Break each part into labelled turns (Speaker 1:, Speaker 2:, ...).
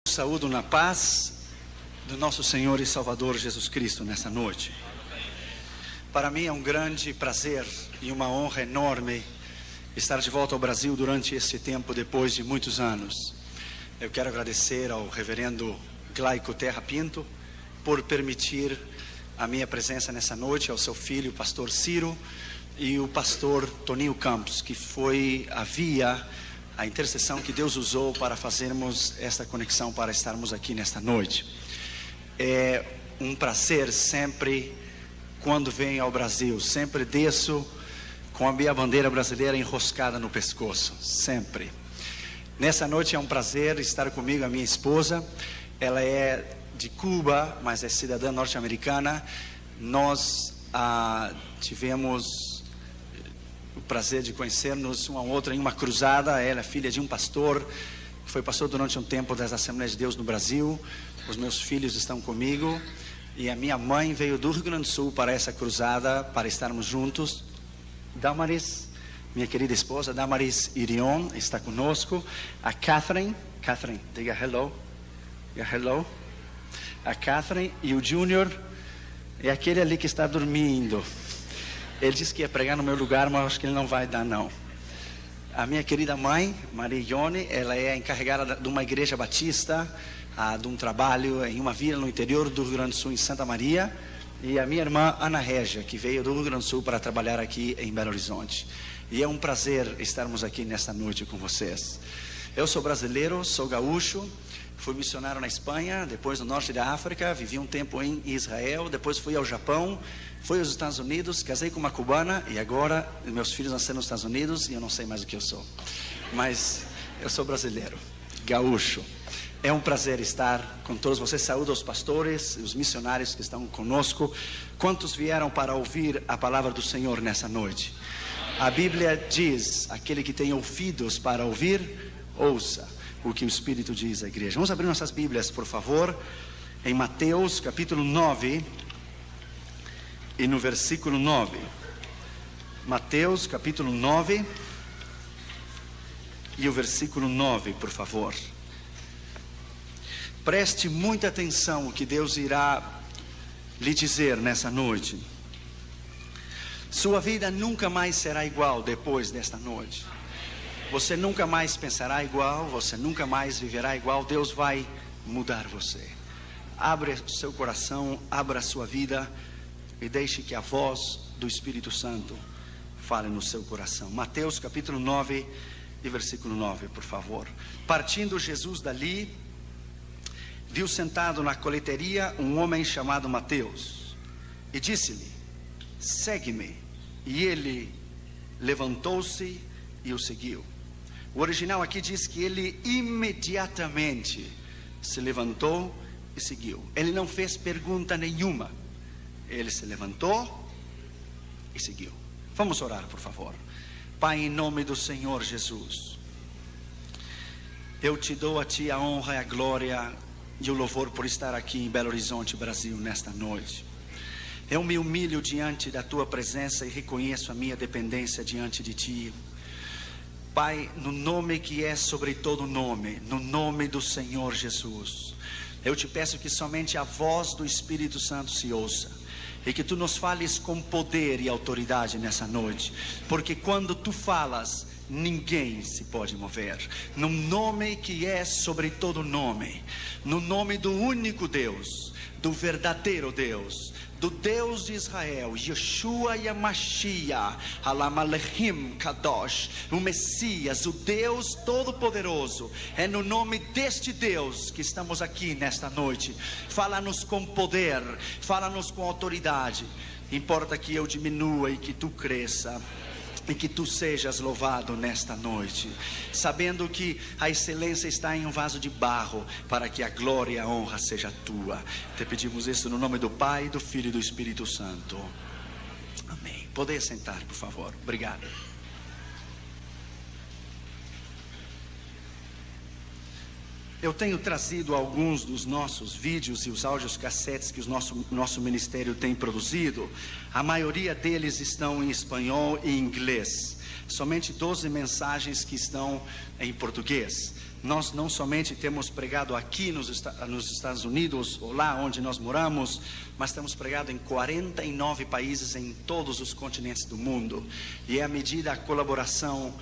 Speaker 1: Saúdo na paz do nosso Senhor e Salvador Jesus Cristo nessa noite. Para mim é um grande prazer e uma honra enorme estar de volta ao Brasil durante este tempo, depois de muitos anos. Eu quero agradecer ao reverendo Glaico Terra Pinto por permitir a minha presença nessa noite, ao seu filho, o pastor Ciro, e o pastor Toninho Campos, que foi a intercessão que Deus usou para fazermos esta conexão, para estarmos aqui nesta noite. É um prazer sempre, quando venho ao Brasil, sempre desço com a minha bandeira brasileira enroscada no pescoço, sempre. Nessa noite é um prazer estar comigo, a minha esposa. Ela é de Cuba, mas é cidadã norte-americana. Nós tivemos o prazer de conhecermos uma outra em uma cruzada. Ela é filha de um pastor, que foi pastor durante um tempo das Assembleias de Deus no Brasil. Os meus filhos estão comigo, e a minha mãe veio do Rio Grande do Sul para essa cruzada, para estarmos juntos. Damaris, minha querida esposa, Damaris Irion, está conosco. A Catherine, diga hello. Diga hello. A Catherine e o Junior é aquele ali que está dormindo. Ele disse que ia pregar no meu lugar, mas acho que ele não vai dar, não. A minha querida mãe, Maria Ione, ela é encarregada de uma igreja batista, de um trabalho em uma vila no interior do Rio Grande do Sul, em Santa Maria. E a minha irmã, Ana Régia, que veio do Rio Grande do Sul para trabalhar aqui em Belo Horizonte. E é um prazer estarmos aqui nesta noite com vocês. Eu sou brasileiro, sou gaúcho. Fui missionário na Espanha, depois no norte da África, vivi um tempo em Israel, depois fui ao Japão, fui aos Estados Unidos, casei com uma cubana, e agora meus filhos nasceram nos Estados Unidos e eu não sei mais o que eu sou. Mas eu sou brasileiro, gaúcho. É um prazer estar com todos vocês. Saúdo aos pastores, os missionários que estão conosco. Quantos vieram para ouvir a palavra do Senhor nessa noite? A Bíblia diz: aquele que tem ouvidos para ouvir, ouça o que o Espírito diz à igreja. Vamos abrir nossas Bíblias, por favor, em Mateus capítulo 9 e no versículo 9. Mateus capítulo 9 e o versículo 9, por favor. Preste muita atenção o que Deus irá lhe dizer nessa noite. Sua vida nunca mais será igual depois desta noite. Você nunca mais pensará igual, você nunca mais viverá igual. Deus vai mudar você. Abra o seu coração, abra a sua vida e deixe que a voz do Espírito Santo fale no seu coração. Mateus capítulo 9 e versículo 9, por favor. Partindo Jesus dali, viu sentado na coleteria um homem chamado Mateus e disse-lhe: segue-me. E ele levantou-se e o seguiu. O original aqui diz que ele imediatamente se levantou e seguiu. Ele não fez pergunta nenhuma. Ele se levantou e seguiu. Vamos orar, por favor. Pai, em nome do Senhor Jesus, eu te dou a ti a honra e a glória e o louvor por estar aqui em Belo Horizonte, Brasil, nesta noite. Eu me humilho diante da tua presença e reconheço a minha dependência diante de ti. Pai, no nome que é sobre todo nome, no nome do Senhor Jesus, eu te peço que somente a voz do Espírito Santo se ouça, e que tu nos fales com poder e autoridade nessa noite, porque quando tu falas, ninguém se pode mover. No nome que é sobre todo nome, no nome do único Deus, do verdadeiro Deus, do Deus de Israel, Yeshua Yamashiach, Alamalechim Kadosh, o Messias, o Deus Todo-Poderoso. É no nome deste Deus que estamos aqui nesta noite. Fala-nos com poder, fala-nos com autoridade. Importa que eu diminua e que tu cresça, e que tu sejas louvado nesta noite, sabendo que a excelência está em um vaso de barro, para que a glória e a honra seja tua. Te pedimos isso no nome do Pai, do Filho e do Espírito Santo. Amém. Poder sentar, por favor. Obrigado. Eu tenho trazido alguns dos nossos vídeos e os áudios cassetes que o nosso ministério tem produzido. A maioria deles estão em espanhol e inglês. Somente 12 mensagens que estão em português. Nós não somente temos pregado aqui nos Estados Unidos, ou lá onde nós moramos, mas temos pregado em 49 países em todos os continentes do mundo. E é à medida da colaboração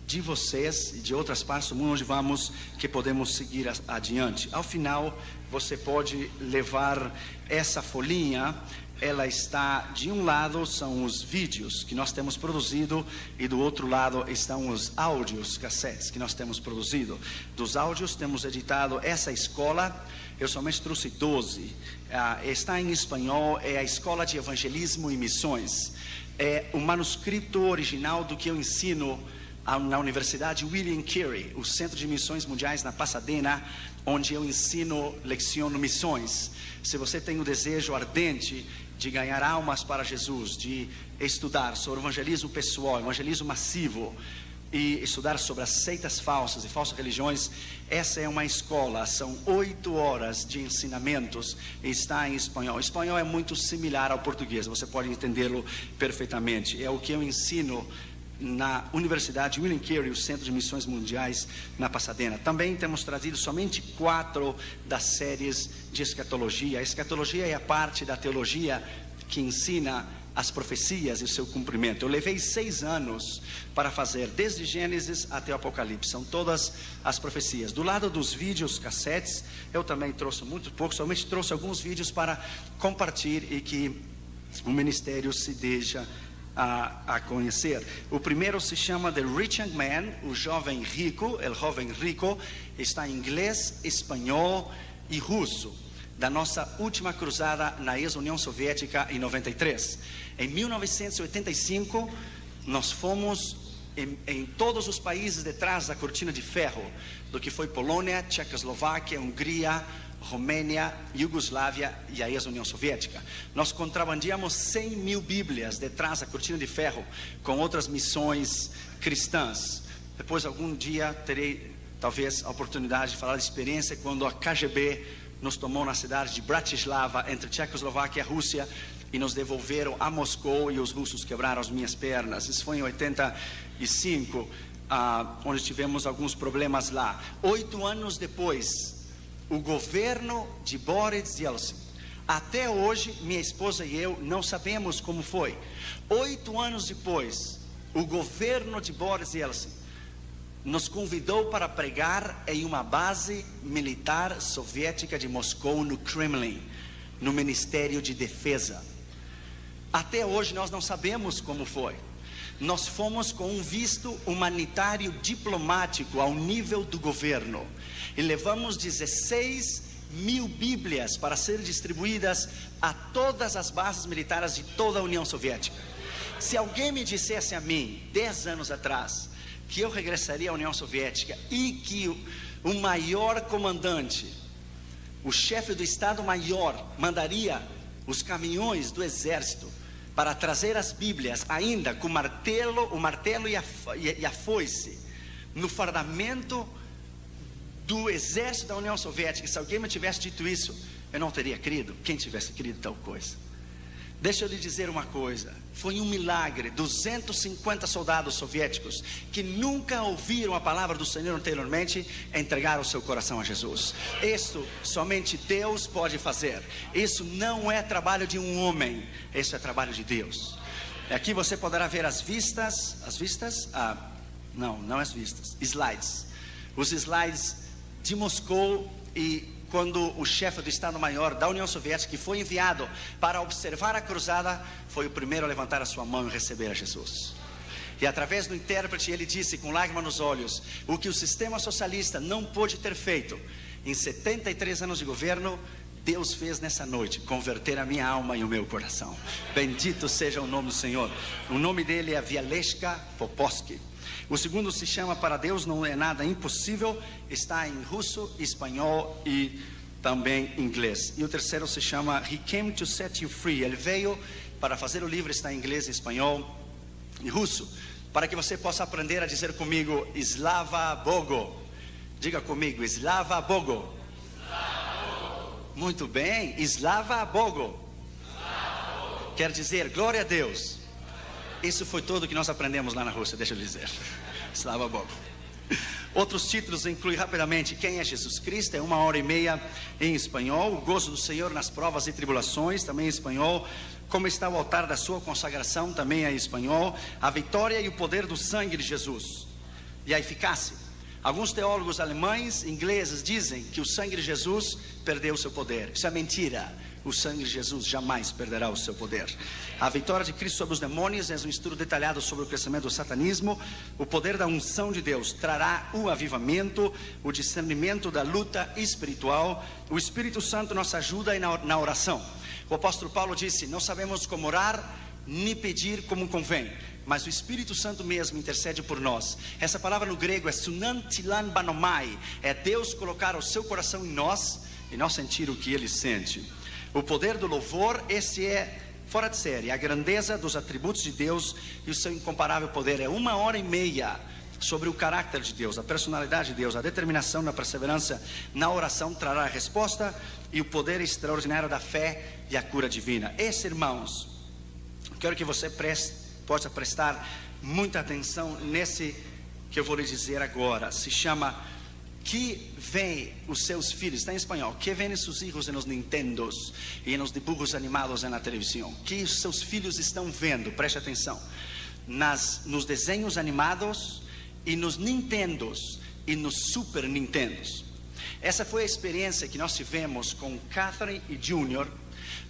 Speaker 1: de vocês e de outras partes do mundo onde vamos, que podemos seguir adiante. Ao final, você pode levar essa folhinha. Ela está, de um lado são os vídeos que nós temos produzido, e do outro lado estão os áudios, cassetes que nós temos produzido. Dos áudios temos editado essa escola, eu somente trouxe 12, está em espanhol, é a Escola de Evangelismo e Missões. É o manuscrito original do que eu ensino na Universidade William Carey, o Centro de Missões Mundiais na Pasadena, onde eu ensino, leciono missões. Se você tem o desejo ardente de ganhar almas para Jesus, de estudar sobre evangelismo pessoal, evangelismo massivo, e estudar sobre as seitas falsas e falsas religiões, essa é uma escola. São 8 horas de ensinamentos e está em espanhol. O espanhol é muito similar ao português, você pode entendê-lo perfeitamente. É o que eu ensino na Universidade William Carey, o Centro de Missões Mundiais na Pasadena. Também temos trazido somente 4 das séries de escatologia. A escatologia é a parte da teologia que ensina as profecias e o seu cumprimento. Eu levei 6 anos para fazer, desde Gênesis até o Apocalipse. São todas as profecias. Do lado dos vídeos, cassetes, eu também trouxe muito pouco, somente trouxe alguns vídeos para compartilhar e que o ministério se deixa a conhecer. O primeiro se chama The Rich Young Man, o jovem rico, el joven rico. Está em inglês, espanhol e russo, da nossa última cruzada na ex-União Soviética em 93. Em 1985, nós fomos em todos os países detrás da cortina de ferro, do que foi Polônia, Tchecoslováquia, Hungria, Romênia, Iugoslávia e a ex-União Soviética. Nós contrabandeamos 100 mil Bíblias detrás da cortina de ferro com outras missões cristãs. Depois, algum dia, terei talvez a oportunidade de falar de experiência quando a KGB nos tomou na cidade de Bratislava, entre Tchecoslováquia e Rússia, e nos devolveram a Moscou, e os russos quebraram as minhas pernas. Isso foi em 85, onde tivemos alguns problemas lá. 8 anos depois, o governo de Boris Yeltsin, até hoje minha esposa e eu não sabemos como foi. 8 anos depois, o governo de Boris Yeltsin nos convidou para pregar em uma base militar soviética de Moscou, no Kremlin, no Ministério de Defesa. Até hoje nós não sabemos como foi. Nós fomos com um visto humanitário diplomático ao nível do governo e levamos 16 mil Bíblias para serem distribuídas a todas as bases militares de toda a União Soviética. Se alguém me dissesse a mim, 10 anos atrás, que eu regressaria à União Soviética e que o maior comandante, o chefe do Estado-Maior, mandaria os caminhões do exército para trazer as Bíblias, ainda com o martelo e a foice, no fardamento do exército da União Soviética, se alguém me tivesse dito isso, eu não teria crido. Quem tivesse crido tal coisa? Deixa eu lhe dizer uma coisa, foi um milagre. 250 soldados soviéticos que nunca ouviram a palavra do Senhor anteriormente entregaram o seu coração a Jesus. Isso somente Deus pode fazer. Isso não é trabalho de um homem, isso é trabalho de Deus. Aqui você poderá ver as vistas, não as vistas, slides. Os slides de Moscou, e quando o chefe do Estado-Maior da União Soviética, que foi enviado para observar a cruzada, foi o primeiro a levantar a sua mão e receber a Jesus. E através do intérprete ele disse com lágrimas nos olhos, o que o sistema socialista não pôde ter feito em 73 anos de governo, Deus fez nessa noite, converter a minha alma e o meu coração. Bendito seja o nome do Senhor. O nome dele é Vialeshka Popovsky. O segundo se chama Para Deus Não É Nada Impossível, está em russo, espanhol e também inglês. E o terceiro se chama He Came to Set You Free. Ele veio para fazer o livro, está em inglês, espanhol e russo, para que você possa aprender a dizer comigo Slava Bogo. Diga comigo, Slava Bogo. Muito bem, Slava Bogo. Quer dizer, glória a Deus. Isso foi tudo que nós aprendemos lá na Rússia, deixa eu dizer. Slava Bogo. Outros títulos incluem rapidamente: Quem é Jesus Cristo? É 1h30 em espanhol. O gozo do Senhor nas provas e tribulações, também em espanhol. Como está o altar da sua consagração, também é em espanhol. A vitória e o poder do sangue de Jesus e a eficácia. Alguns teólogos alemães, ingleses, dizem que o sangue de Jesus perdeu o seu poder. Isso é mentira. O sangue de Jesus jamais perderá o seu poder. A vitória de Cristo sobre os demônios é um estudo detalhado sobre o crescimento do satanismo. O poder da unção de Deus trará o avivamento, o discernimento da luta espiritual. O Espírito Santo nos ajuda na oração. O apóstolo Paulo disse: não sabemos como orar, nem pedir como convém, mas o Espírito Santo mesmo intercede por nós. Essa palavra no grego é sunantilan banomai. É Deus colocar o seu coração em nós e nós sentir o que Ele sente. O poder do louvor, esse é fora de série. A grandeza dos atributos de Deus e o seu incomparável poder. É 1h30 sobre o caráter de Deus, a personalidade de Deus. A determinação na perseverança na oração trará a resposta e o poder extraordinário da fé e a cura divina. Esse, irmãos, quero que você possa prestar muita atenção nesse que eu vou lhe dizer agora. Se chama Que vem os seus filhos, está em espanhol. Que vem seus filhos nos Nintendos e nos dibujos animados na televisão. Que os seus filhos estão vendo, preste atenção, nos desenhos animados e nos Nintendos e nos Super Nintendos. Essa foi a experiência que nós tivemos com Catherine e Junior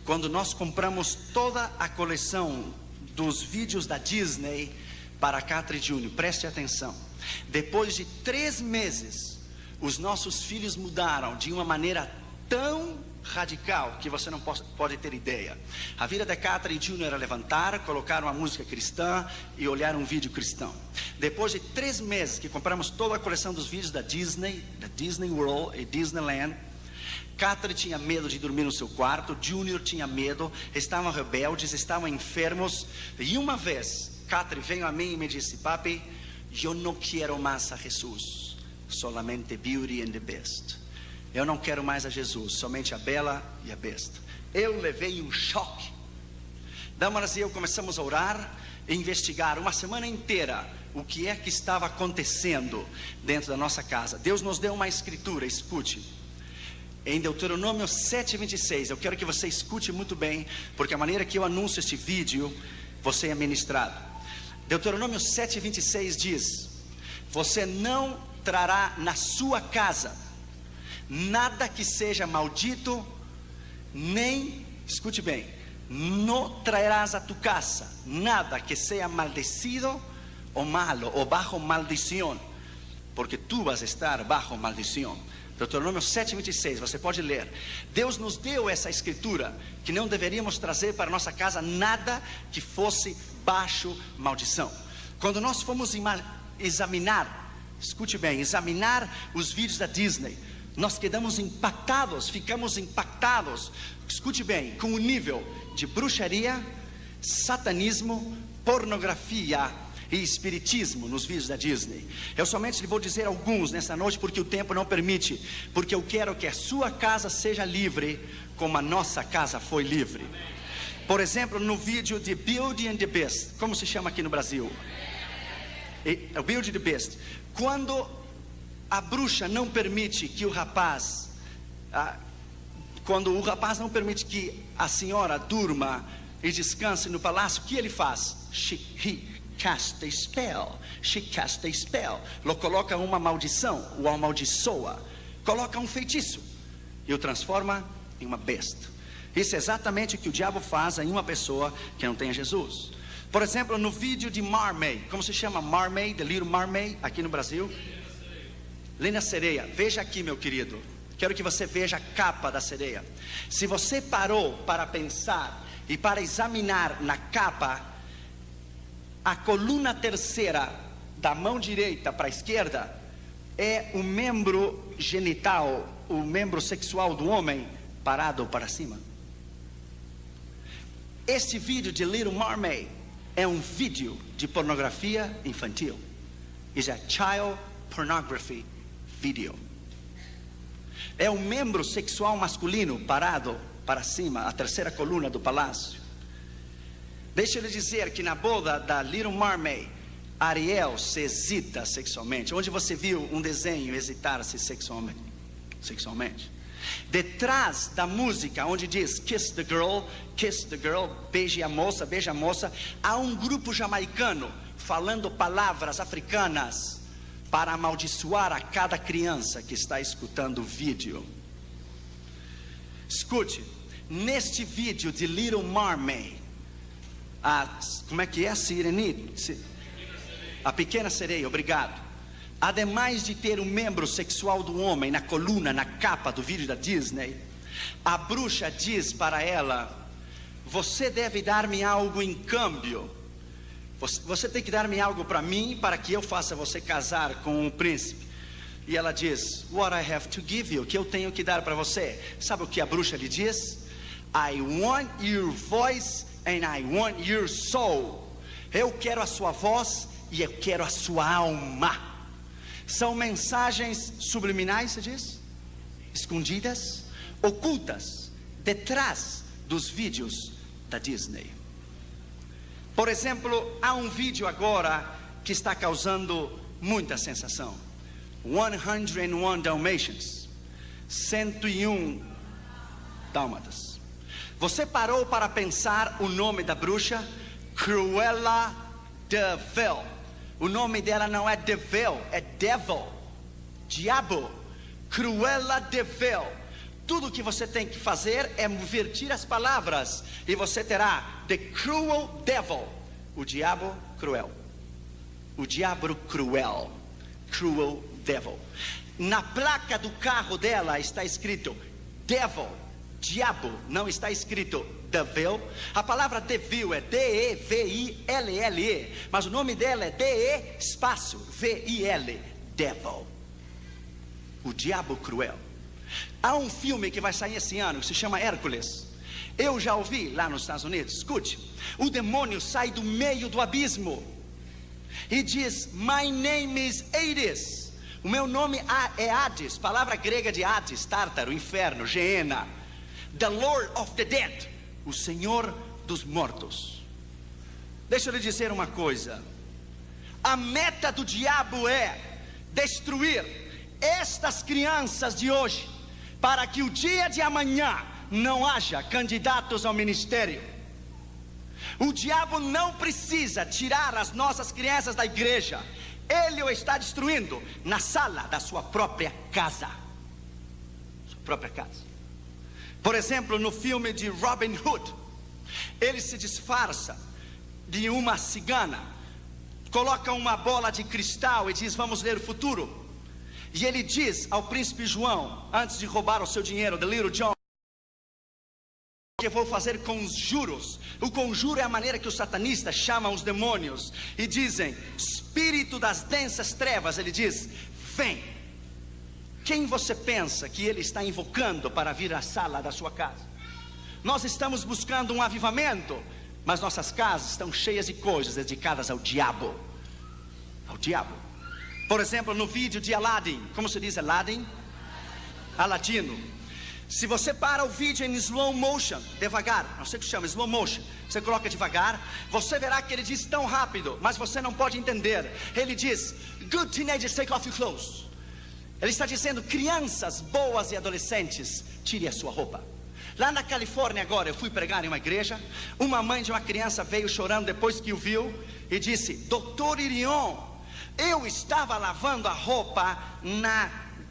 Speaker 1: quando nós compramos toda a coleção dos vídeos da Disney para Catherine e Junior. Preste atenção. Depois de 3 meses, os nossos filhos mudaram de uma maneira tão radical que você não pode ter ideia. A vida da Catherine e Junior era levantar, colocar uma música cristã e olhar um vídeo cristão. Depois de 3 meses que compramos toda a coleção dos vídeos da Disney World e Disneyland, Catherine tinha medo de dormir no seu quarto, Junior tinha medo, estavam rebeldes, estavam enfermos. E uma vez, Catherine veio a mim e me disse: papi, eu não quero mais a Jesus, solamente Beauty and the Beast. Eu não quero mais a Jesus, somente a Bela e a Besta. Eu levei um choque. Damaras e eu começamos a orar e investigar uma semana inteira o que é que estava acontecendo dentro da nossa casa. Deus nos deu uma escritura, escute. Em Deuteronômio 7:26, eu quero que você escute muito bem, porque a maneira que eu anuncio este vídeo, você é ministrado. Deuteronômio 7:26 diz: você não trará na sua casa nada que seja maldito, nem, escute bem, não traerás a tu casa nada que seja maldecido ou malo, ou bajo maldição, porque tu vas estar bajo maldição. Deuteronômio 7:26, você pode ler. Deus nos deu essa escritura, que não deveríamos trazer para nossa casa nada que fosse baixo maldição. Quando nós fomos examinar, escute bem, examinar os vídeos da Disney, nós ficamos impactados, escute bem, com o nível de bruxaria, satanismo, pornografia e espiritismo nos vídeos da Disney. Eu somente lhe vou dizer alguns nessa noite, porque o tempo não permite, porque eu quero que a sua casa seja livre, como a nossa casa foi livre. Por exemplo, no vídeo de Beauty and the Beast, como se chama aqui no Brasil? O Beauty and the Beast. Quando a bruxa não permite que o rapaz, quando o rapaz não permite que a senhora durma e descanse no palácio, o que ele faz? He cast a spell. She cast a spell. Lo coloca uma maldição, o amaldiçoa, coloca um feitiço e o transforma em uma besta. Isso é exatamente o que o diabo faz em uma pessoa que não tem Jesus. Por exemplo, no vídeo de Mermaid, como se chama? Mermaid, The Little Mermaid, aqui no Brasil. Linda Sereia. Veja aqui, meu querido, quero que você veja a capa da sereia. Se você parou para pensar e para examinar na capa, a coluna terceira da mão direita para a esquerda é o membro genital, o membro sexual do homem parado para cima. Este vídeo de Little Mermaid é um vídeo de pornografia infantil. Is a child pornography video. É um membro sexual masculino parado para cima, a terceira coluna do palácio. Deixa eu lhe dizer que na boda da Little Mermaid, Ariel se excita sexualmente? Onde você viu um desenho excitar-se sexualmente? Detrás da música onde diz kiss the girl, beije a moça, há um grupo jamaicano falando palavras africanas para amaldiçoar a cada criança que está escutando o vídeo. Escute, neste vídeo de Little Mermaid, como é que é? A Pequena Sereia, obrigado. Ademais de ter um membro sexual do homem na coluna, na capa do vídeo da Disney, a bruxa diz para ela: você deve dar-me algo em câmbio. Você tem que dar-me algo para mim, para que eu faça você casar com um príncipe. E ela diz: what I have to give you, que eu tenho que dar para você. Sabe o que a bruxa lhe diz? I want your voice and I want your soul. Eu quero a sua voz e eu quero a sua alma. São mensagens subliminais, se diz? Escondidas, ocultas, detrás dos vídeos da Disney. Por exemplo, há um vídeo agora que está causando muita sensação. 101 Dalmatians, 101 Dálmatas. Você parou para pensar o nome da bruxa? Cruella de Vil. O nome dela não é de Vil, é Devil, diabo. Cruella de Vil. Tudo que você tem que fazer é invertir as palavras e você terá The Cruel Devil, o diabo cruel. O diabo cruel, Cruel Devil. Na placa do carro dela está escrito Devil, diabo, não está escrito Devil. A palavra devil é D-E-V-I-L-L-E, mas o nome dela é D-E espaço V-I-L, Devil, o diabo cruel. Há um filme que vai sair esse ano que se chama Hércules. Eu já ouvi lá nos Estados Unidos. Escute, o demônio sai do meio do abismo e diz: my name is Hades. O meu nome é Hades, palavra grega de Hades, Tártaro, inferno, Geena. The Lord of the Dead, o Senhor dos mortos. Deixa eu lhe dizer uma coisa: a meta do diabo é destruir estas crianças de hoje, para que o dia de amanhã não haja candidatos ao ministério. O diabo não precisa tirar as nossas crianças da igreja. Ele o está destruindo na sala da sua própria casa. Sua própria casa. Por exemplo, no filme de Robin Hood, ele se disfarça de uma cigana, coloca uma bola de cristal e diz: vamos ler o futuro. E ele diz ao príncipe João, antes de roubar o seu dinheiro, the little John, que eu vou fazer conjuros. O conjuro é a maneira que os satanistas chamam os demônios e dizem: espírito das densas trevas. Ele diz: vem. Quem você pensa que ele está invocando para vir à sala da sua casa? Nós estamos buscando um avivamento, mas nossas casas estão cheias de coisas dedicadas ao diabo. Ao diabo. Por exemplo, no vídeo de Aladdin, como se diz Aladdin? Aladino. Se você para o vídeo em slow motion, devagar, não sei o que chama, slow motion, você coloca devagar, você verá que ele diz tão rápido, mas você não pode entender. Ele diz: good teenagers, take off your clothes. Ele está dizendo: crianças boas e adolescentes, tire a sua roupa. Lá na Califórnia agora, eu fui pregar em uma igreja. Uma mãe de uma criança veio chorando depois que o viu e disse: Dr. Irion, eu estava lavando a roupa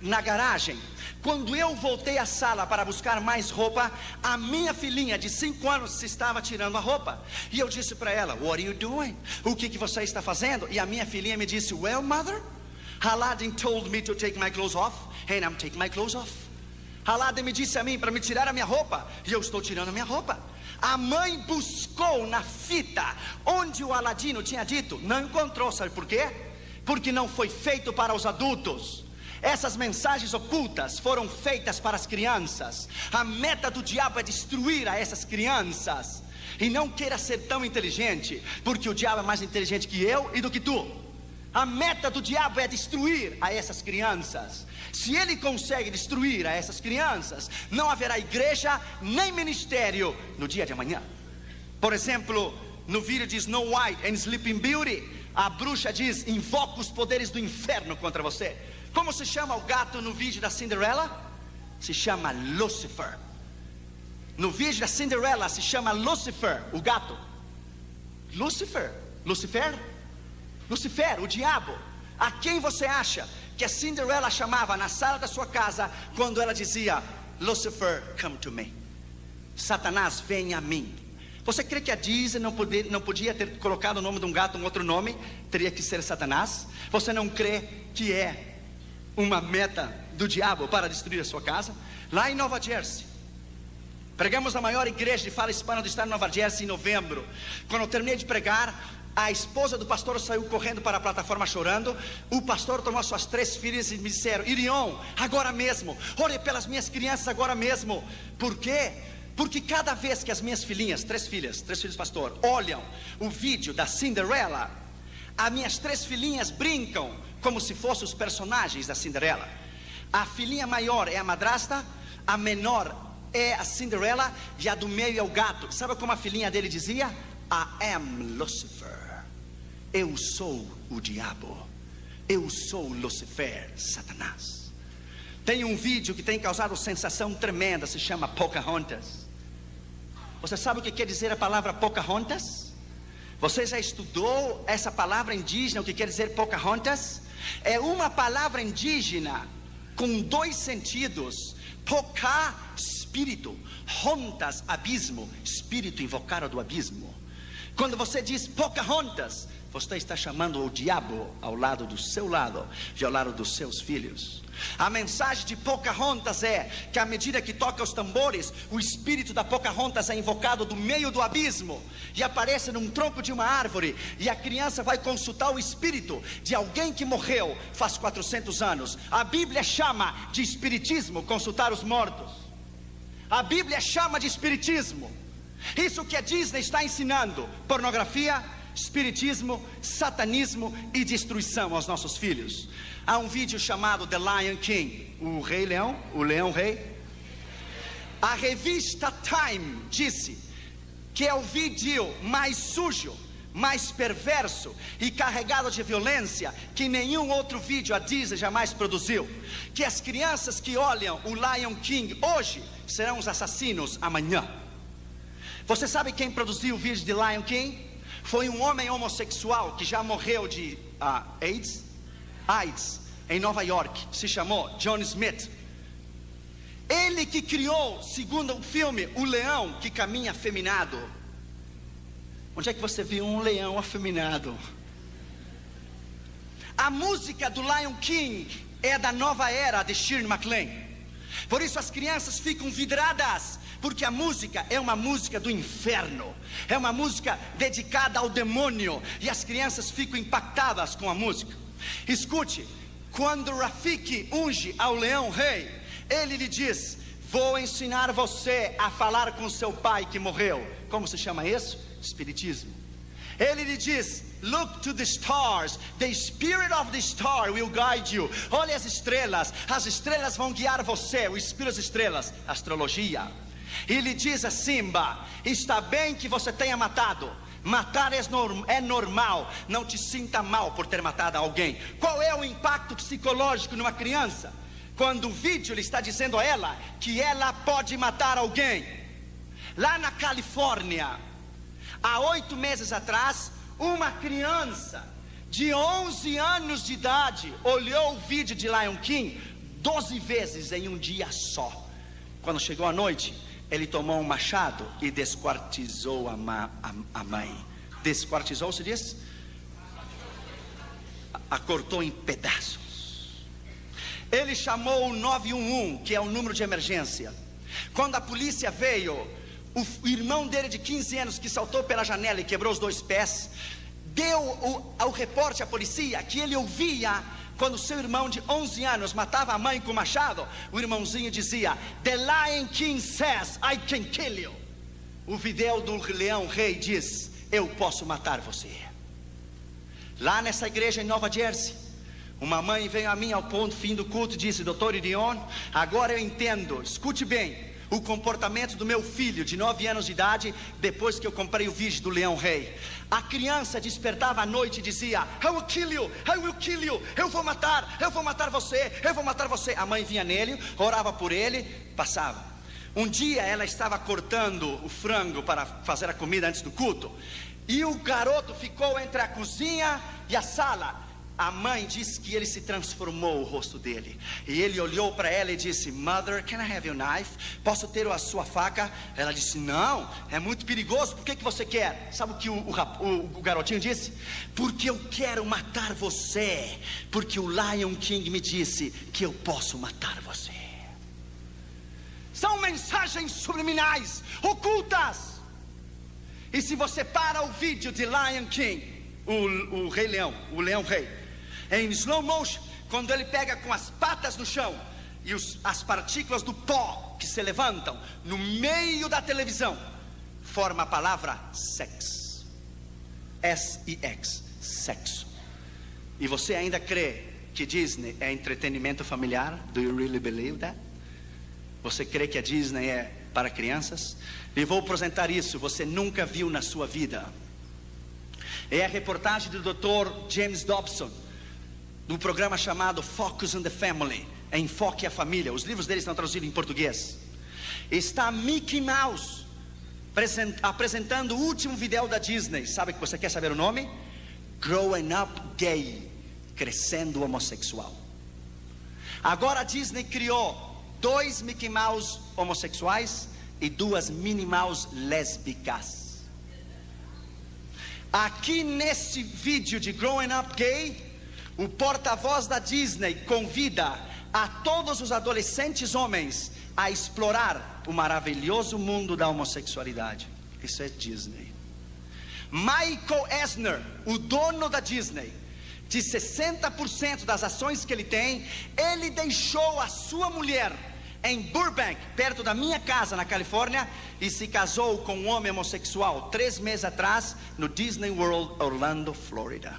Speaker 1: na garagem. Quando eu voltei à sala para buscar mais roupa, a minha filhinha de 5 anos estava tirando a roupa. E eu disse para ela: what are you doing? O que você está fazendo? E a minha filhinha me disse: well, mother, Aladdin told me to take my clothes off, and I'm taking my clothes off. Aladdin me disse a mim para me tirar a minha roupa, e eu estou tirando a minha roupa. A mãe buscou na fita onde o Aladino tinha dito, não encontrou. Sabe por quê? Porque não foi feito para os adultos. Essas mensagens ocultas foram feitas para as crianças. A meta do diabo é destruir a essas crianças. E não queira ser tão inteligente, porque o diabo é mais inteligente que eu e do que tu. A meta do diabo é destruir a essas crianças. Se ele consegue destruir a essas crianças, não haverá igreja nem ministério no dia de amanhã. Por exemplo, no vídeo de Snow White and Sleeping Beauty, a bruxa diz: invoca os poderes do inferno contra você. Como se chama o gato no vídeo da Cinderela? Se chama Lucifer. No vídeo da Cinderela se chama Lucifer, o gato. Lucifer, o diabo. A quem você acha que a Cinderela chamava na sala da sua casa quando ela dizia: Lucifer, come to me? Satanás, vem a mim. Você crê que a Disney não podia ter colocado o nome de um gato um outro nome? Teria que ser Satanás? Você não crê que é uma meta do diabo para destruir a sua casa? Lá em Nova Jersey, pregamos na maior igreja de fala hispana do estado de Nova Jersey em novembro. Quando eu terminei de pregar, a esposa do pastor saiu correndo para a plataforma chorando. O pastor tomou suas 3 filhas e me disseram: Irion, agora mesmo, ore pelas minhas crianças agora mesmo. Por quê? Porque cada vez que as minhas filhinhas, 3 filhos pastor, olham o vídeo da Cinderela, as minhas 3 filhinhas brincam como se fossem os personagens da Cinderela. A filhinha maior é a madrasta, a menor é a Cinderela e a do meio é o gato. Sabe como a filhinha dele dizia? I am Lucifer. Eu sou o diabo. Eu sou Lucifer, Satanás. Tem um vídeo que tem causado sensação tremenda, se chama Pocahontas. Você sabe o que quer dizer a palavra Pocahontas? Você já estudou essa palavra indígena, o que quer dizer Pocahontas? É uma palavra indígena com 2 sentidos. Poca, espírito. Hontas, abismo. Espírito invocado do abismo. Quando você diz Pocahontas, você está chamando o diabo ao lado do seu lado e ao lado dos seus filhos. A mensagem de Pocahontas é que à medida que toca os tambores, o espírito da Pocahontas é invocado do meio do abismo e aparece num tronco de uma árvore, e a criança vai consultar o espírito de alguém que morreu faz 400 anos. A Bíblia chama de espiritismo consultar os mortos. A Bíblia chama de espiritismo. Isso que a Disney está ensinando: pornografia, espiritismo, satanismo e destruição aos nossos filhos. Há um vídeo chamado The Lion King, o Rei Leão, o Leão Rei. A revista Time disse que é o vídeo mais sujo, mais perverso e carregado de violência que nenhum outro vídeo a Disney jamais produziu. Que as crianças que olham o Lion King hoje serão os assassinos amanhã. Você sabe quem produziu o vídeo de Lion King? Foi um homem homossexual que já morreu de AIDS em Nova York. Se chamou John Smith. Ele que criou, segundo o filme, o leão que caminha afeminado. Onde é que você viu um leão afeminado? A música do Lion King é da nova era de Shirley MacLaine. Por isso as crianças ficam vidradas, porque a música é uma música do inferno, é uma música dedicada ao demônio, e as crianças ficam impactadas com a música. Escute, quando Rafiki unge ao leão rei, ele lhe diz: vou ensinar você a falar com seu pai que morreu. Como se chama isso? Espiritismo. Ele lhe diz: look to the stars, the spirit of the star will guide you. Olhe as estrelas vão guiar você. O espírito das estrelas, astrologia. E lhe diz a Simba: está bem que você tenha matado. Matar é normal. Não te sinta mal por ter matado alguém. Qual é o impacto psicológico numa criança quando o vídeo lhe está dizendo a ela que ela pode matar alguém? Lá na Califórnia, há 8 meses atrás, uma criança de 11 anos de idade olhou o vídeo de Lion King 12 vezes em um dia só. Quando chegou a noite, ele tomou um machado e desquartizou a mãe. Desquartizou, se diz? A cortou em pedaços. Ele chamou o 911, que é o número de emergência. Quando a polícia veio, o irmão dele de 15 anos, que saltou pela janela e quebrou os 2 pés, deu ao repórter à polícia que ele ouvia quando seu irmão de 11 anos matava a mãe com machado. O irmãozinho dizia: The Lion King says I can kill you. O vídeo do leão rei diz: eu posso matar você. Lá nessa igreja em Nova Jersey, uma mãe veio a mim ao fim do culto e disse: Dr. Irion, agora eu entendo, escute bem, o comportamento do meu filho de 9 anos de idade, depois que eu comprei o vídeo do Leão Rei. A criança despertava à noite e dizia: I will kill you, I will kill you. Eu vou matar você, eu vou matar você. A mãe vinha nele, orava por ele, passava. Um dia ela estava cortando o frango para fazer a comida antes do culto, e o garoto ficou entre a cozinha e a sala. A mãe disse que ele se transformou o rosto dele, e ele olhou para ela e disse: Mother, can I have your knife? Posso ter a sua faca? Ela disse: não, é muito perigoso. Por que você quer? Sabe o que o garotinho disse? Porque eu quero matar você, porque o Lion King me disse que eu posso matar você. São mensagens subliminais, ocultas. E se você para o vídeo de Lion King, o Rei Leão, o Leão Rei, em slow motion, quando ele pega com as patas no chão e as partículas do pó que se levantam no meio da televisão, forma a palavra sex, S-E-X, sexo. E você ainda crê que Disney é entretenimento familiar? Do you really believe that? Você crê que a Disney é para crianças? E vou apresentar isso, você nunca viu na sua vida. É a reportagem do Dr. James Dobson, do programa chamado Focus on the Family, Enfoque a Família. Os livros dele estão traduzidos em português. Está Mickey Mouse apresentando o último vídeo da Disney. Sabe que você quer saber o nome? Growing Up Gay, Crescendo Homossexual. Agora a Disney criou 2 Mickey Mouse homossexuais e 2 Minnie Mouse lésbicas. Aqui nesse vídeo de Growing Up Gay, o porta-voz da Disney convida a todos os adolescentes homens a explorar o maravilhoso mundo da homossexualidade. Isso é Disney. Michael Eisner, o dono da Disney, de 60% das ações que ele tem, ele deixou a sua mulher em Burbank, perto da minha casa na Califórnia, e se casou com um homem homossexual 3 meses atrás no Disney World, Orlando, Flórida.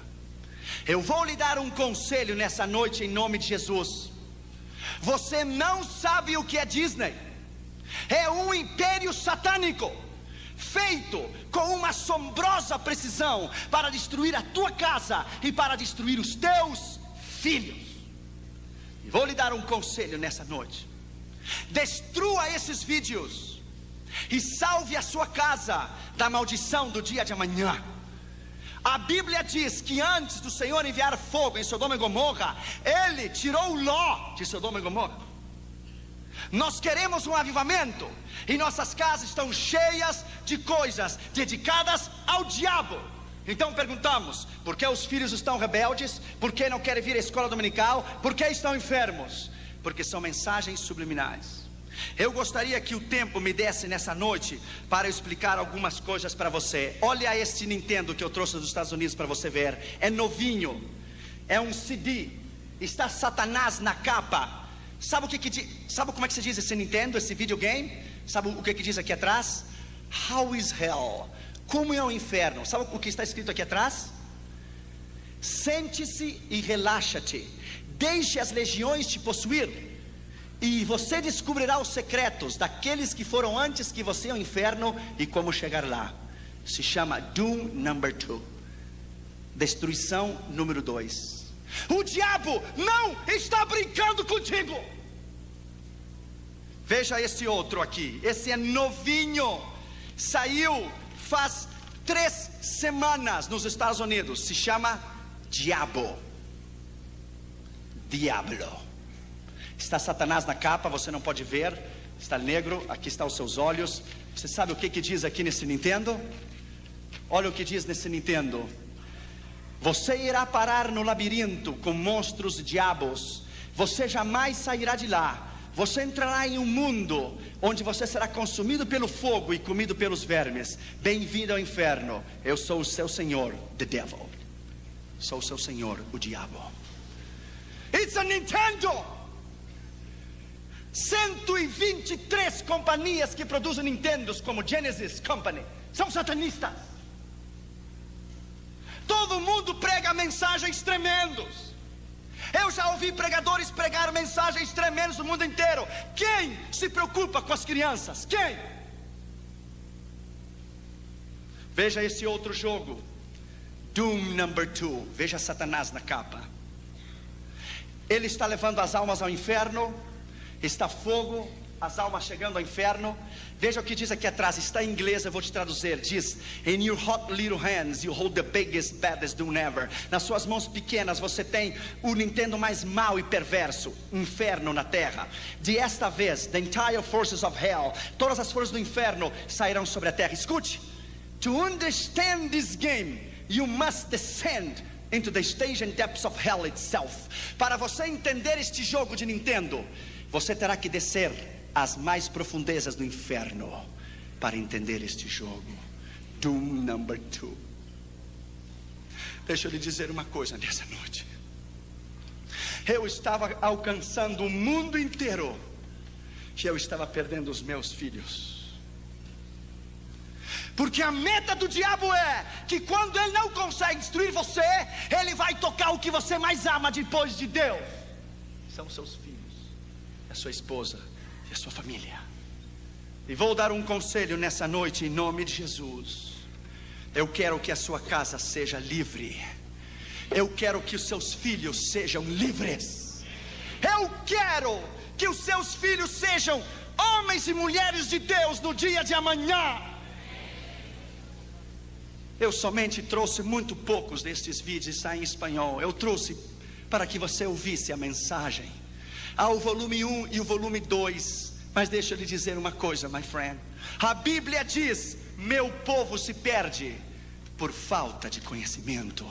Speaker 1: Eu vou lhe dar um conselho nessa noite em nome de Jesus. Você não sabe o que é Disney. É um império satânico, feito com uma assombrosa precisão para destruir a tua casa e para destruir os teus filhos. E vou lhe dar um conselho nessa noite: destrua esses vídeos e salve a sua casa da maldição do dia de amanhã. A Bíblia diz que antes do Senhor enviar fogo em Sodoma e Gomorra, Ele tirou Ló de Sodoma e Gomorra. Nós queremos um avivamento, e nossas casas estão cheias de coisas dedicadas ao diabo. Então perguntamos: por que os filhos estão rebeldes? Por que não querem vir à escola dominical? Por que estão enfermos? Porque são mensagens subliminais. Eu gostaria que o tempo me desse nessa noite para explicar algumas coisas para você. Olha este Nintendo que eu trouxe dos Estados Unidos para você ver. É novinho, é um CD, está Satanás na capa. Sabe como é que se diz esse Nintendo, esse videogame? Sabe o que diz aqui atrás? How is hell? Como é o inferno? Sabe o que está escrito aqui atrás? Sente-se e relaxa-te, deixe as legiões te possuir, e você descobrirá os secretos daqueles que foram antes que você ao inferno e como chegar lá. Se chama Doom Number 2, destruição número 2. O diabo não está brincando contigo. Veja esse outro aqui, esse é novinho, saiu faz 3 semanas nos Estados Unidos, se chama Diabo. Está Satanás na capa, você não pode ver, está negro, aqui estão os seus olhos. Você sabe o que diz aqui nesse Nintendo? Olha o que diz nesse Nintendo: você irá parar no labirinto com monstros e diabos, você jamais sairá de lá. Você entrará em um mundo onde você será consumido pelo fogo e comido pelos vermes. Bem-vindo ao inferno. Eu sou o seu senhor, the devil. Sou o seu senhor, o diabo. It's a Nintendo. 123 companhias que produzem Nintendos, como Genesis Company, são satanistas. Todo mundo prega mensagens tremendos. Eu já ouvi pregadores pregar mensagens tremendas no mundo inteiro. Quem se preocupa com as crianças? Quem? Veja esse outro jogo, Doom number 2. Veja Satanás na capa. Ele está levando as almas ao inferno. Está fogo, as almas chegando ao inferno. Veja o que diz aqui atrás, está em inglês, eu vou te traduzir. Diz: In your hot little hands you hold the biggest, baddest doom ever. Nas suas mãos pequenas você tem o Nintendo mais mau e perverso, inferno na terra. De esta vez, the entire forces of hell, todas as forças do inferno sairão sobre a terra. Escute: To understand this game, you must descend into the stage and depths of hell itself. Para você entender este jogo de Nintendo, você terá que descer às mais profundezas do inferno para entender este jogo. Doom number 2. Deixa eu lhe dizer uma coisa nessa noite. Eu estava alcançando o mundo inteiro e eu estava perdendo os meus filhos. Porque a meta do diabo é que quando ele não consegue destruir você, ele vai tocar o que você mais ama depois de Deus. São seus filhos, a sua esposa e a sua família. E vou dar um conselho nessa noite em nome de Jesus. Eu quero que a sua casa seja livre. Eu quero que os seus filhos sejam livres. Eu quero que os seus filhos sejam homens e mulheres de Deus no dia de amanhã. Eu somente trouxe muito poucos destes vídeos, está em espanhol. Eu trouxe para que você ouvisse a mensagem. Há o volume 1 e o volume 2. Mas deixa eu lhe dizer uma coisa, my friend. A Bíblia diz: meu povo se perde por falta de conhecimento.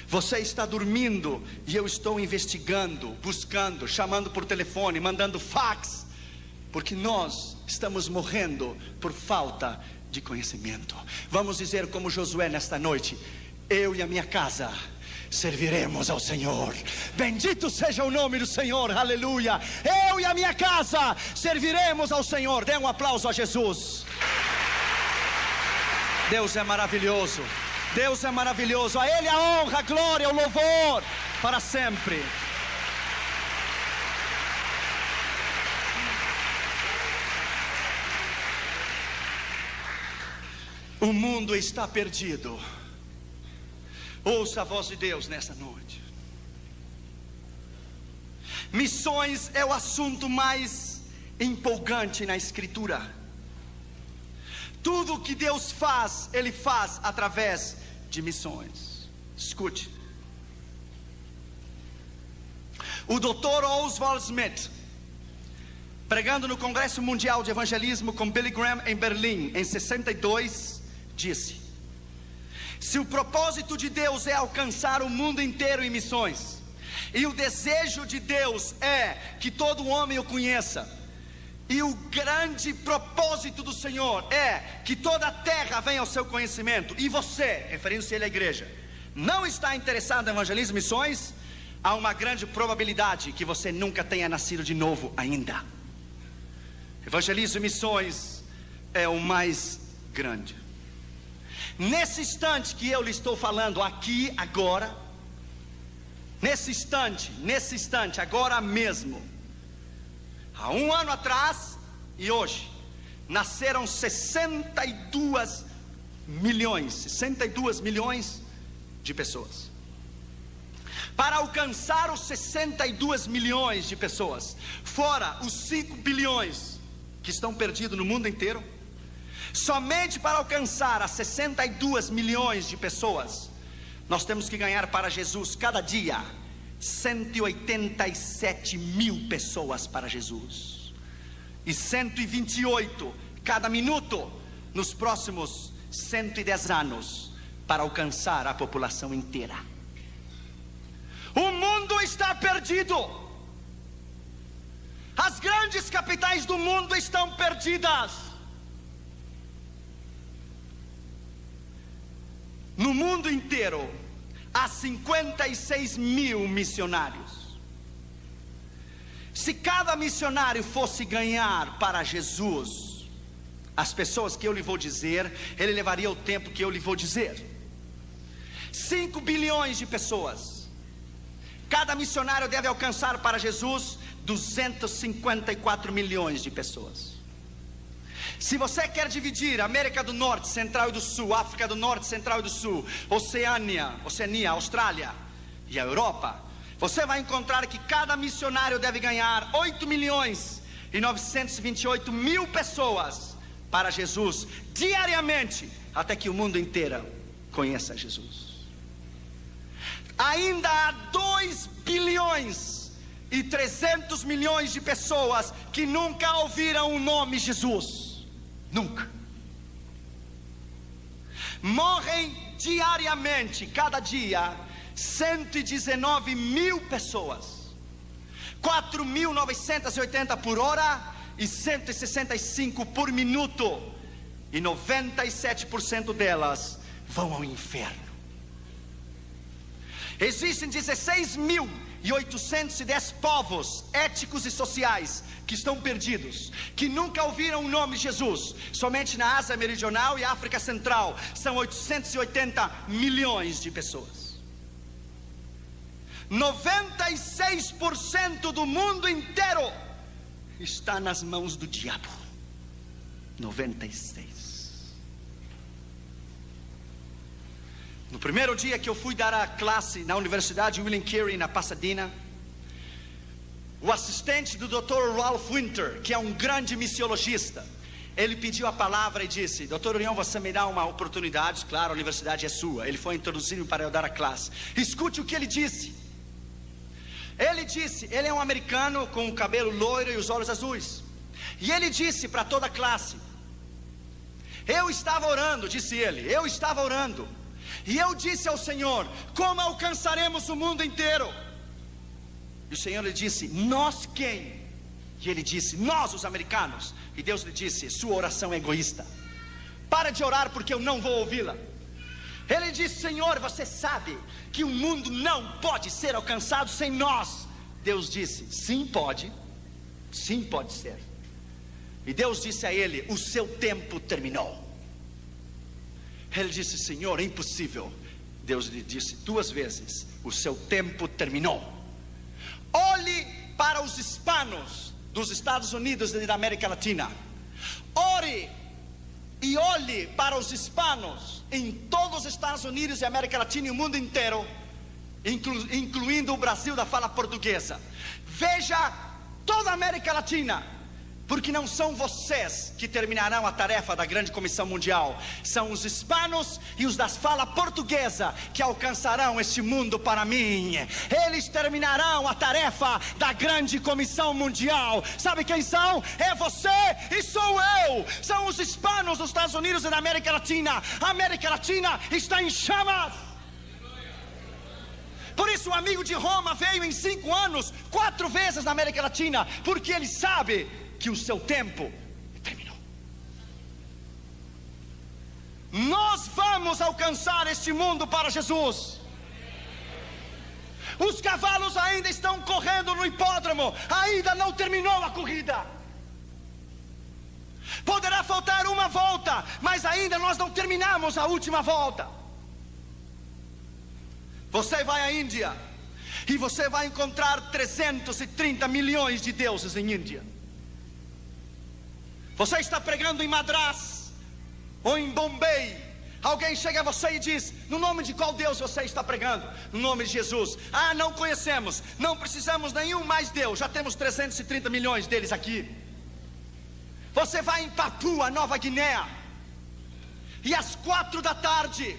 Speaker 1: Você está dormindo e eu estou investigando, buscando, chamando por telefone, mandando fax, porque nós estamos morrendo por falta de conhecimento. Vamos dizer como Josué nesta noite: eu e a minha casa serviremos ao Senhor. Bendito seja o nome do Senhor, aleluia. Eu e a minha casa serviremos ao Senhor. Dê um aplauso a Jesus. Deus é maravilhoso. Deus é maravilhoso. A Ele a honra, a glória, o louvor para sempre. O mundo está perdido. Ouça a voz de Deus nessa noite. Missões é o assunto mais empolgante na Escritura. Tudo que Deus faz, Ele faz através de missões. Escute. O Dr. Oswald Smith, pregando no Congresso Mundial de Evangelismo com Billy Graham em Berlim em 62, disse: se o propósito de Deus é alcançar o mundo inteiro em missões, e o desejo de Deus é que todo homem o conheça, e o grande propósito do Senhor é que toda a terra venha ao seu conhecimento, e você, referindo-se a ele à igreja, não está interessado em evangelismo e missões, há uma grande probabilidade que você nunca tenha nascido de novo ainda. Evangelismo e missões é o mais grande. Nesse instante que eu lhe estou falando aqui, agora, nesse instante, agora mesmo, há um ano atrás e hoje, nasceram 62 milhões de pessoas. Para alcançar os 62 milhões de pessoas, fora os 5 bilhões que estão perdidos no mundo inteiro, somente para alcançar as 62 milhões de pessoas, nós temos que ganhar para Jesus cada dia 187 mil pessoas para Jesus, e 128 cada minuto nos próximos 110 anos, para alcançar a população inteira. O mundo está perdido. As grandes capitais do mundo estão perdidas. No mundo inteiro há 56 mil missionários. Se cada missionário fosse ganhar para Jesus as pessoas que eu lhe vou dizer, ele levaria o tempo que eu lhe vou dizer. 5 bilhões de pessoas. cada missionário deve alcançar para Jesus 254 milhões de pessoas. Se você quer dividir América do Norte, Central e do Sul, África do Norte, Central e do Sul, Oceania, Austrália e a Europa, você vai encontrar que cada missionário deve ganhar 8.928.000 pessoas para Jesus diariamente, até que o mundo inteiro conheça Jesus. Ainda há 2.300.000.000 de pessoas que nunca ouviram o nome Jesus. Nunca. Morrem diariamente, cada dia, 119.000 pessoas, 4.980 por hora e 165 por minuto, e 97% delas vão ao inferno. Existem 16.810 povos étnicos e sociais que estão perdidos, que nunca ouviram o nome de Jesus. Somente na Ásia Meridional e África Central são 880 milhões de pessoas. 96% do mundo inteiro está nas mãos do diabo. 96%. No primeiro dia que eu fui dar a classe na Universidade William Carey, na Pasadena, o assistente do Dr. Ralph Winter, que é um grande missiologista, ele pediu a palavra e disse: Dr. Orion, você me dá uma oportunidade? Claro, a universidade é sua. Ele foi introduzido para eu dar a classe. Escute o que ele disse. Ele é um americano com o cabelo loiro e os olhos azuis, e ele disse para toda a classe: eu estava orando, disse ele, eu estava orando, e eu disse ao Senhor: como alcançaremos o mundo inteiro? E o Senhor lhe disse: nós quem? E ele disse: nós, os americanos. E Deus lhe disse: sua oração é egoísta, para de orar porque eu não vou ouvi-la. Ele disse: Senhor, você sabe que o mundo não pode ser alcançado sem nós. Deus disse: sim pode ser. E Deus disse a ele: o seu tempo terminou. Ele disse: Senhor, é impossível. Deus lhe disse 2 vezes: o seu tempo terminou. Olhe para os hispanos dos Estados Unidos e da América Latina. Ore e olhe para os hispanos em todos os Estados Unidos e América Latina e o mundo inteiro, incluindo o Brasil da fala portuguesa. Veja toda a América Latina, porque não são vocês que terminarão a tarefa da grande comissão mundial, são os hispanos e os da fala portuguesa que alcançarão este mundo para mim. Eles terminarão a tarefa da grande comissão mundial. Sabe quem são? É você e sou eu. São os hispanos dos Estados Unidos e da América Latina. A América Latina está em chamas. Por isso o amigo de Roma veio em 5 anos 4 vezes na América Latina, porque ele sabe que o seu tempo terminou. Nós vamos alcançar este mundo para Jesus. Os cavalos ainda estão correndo no hipódromo, ainda não terminou a corrida. Poderá faltar uma volta, mas ainda nós não terminamos a última volta. Você vai à Índia e você vai encontrar 330 milhões de deuses em Índia. Você está pregando em Madras ou em Bombay, alguém chega a você e diz: no nome de qual Deus você está pregando? No nome de Jesus. Ah, não conhecemos, não precisamos nenhum mais Deus, já temos 330 milhões deles aqui. Você vai em Papua Nova Guiné e às 4 da tarde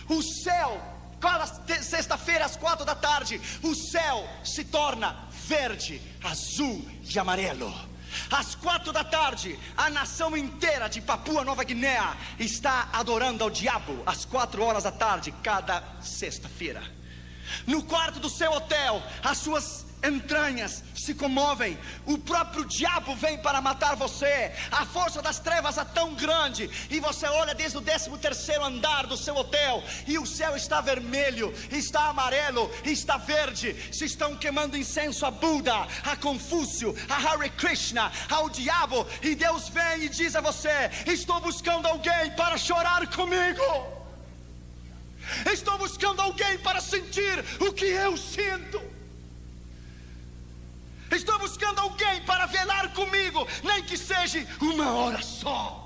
Speaker 1: o céu, cada sexta-feira às 4 da tarde, o céu se torna verde, azul e amarelo. Às 4 da tarde, a nação inteira de Papua Nova Guiné está adorando ao diabo. Às 4 horas da tarde, cada sexta-feira, no quarto do seu hotel, as suas entranhas se comovem. O próprio diabo vem para matar você. A força das trevas é tão grande, e você olha desde o 13º andar do seu hotel, e o céu está vermelho, está amarelo, está verde. Se estão queimando incenso a Buda, a Confúcio, a Hare Krishna, ao diabo. E Deus vem e diz a você: estou buscando alguém para chorar comigo. Estou buscando alguém para sentir o que eu sinto. buscando alguém para velar comigo, nem que seja uma hora só.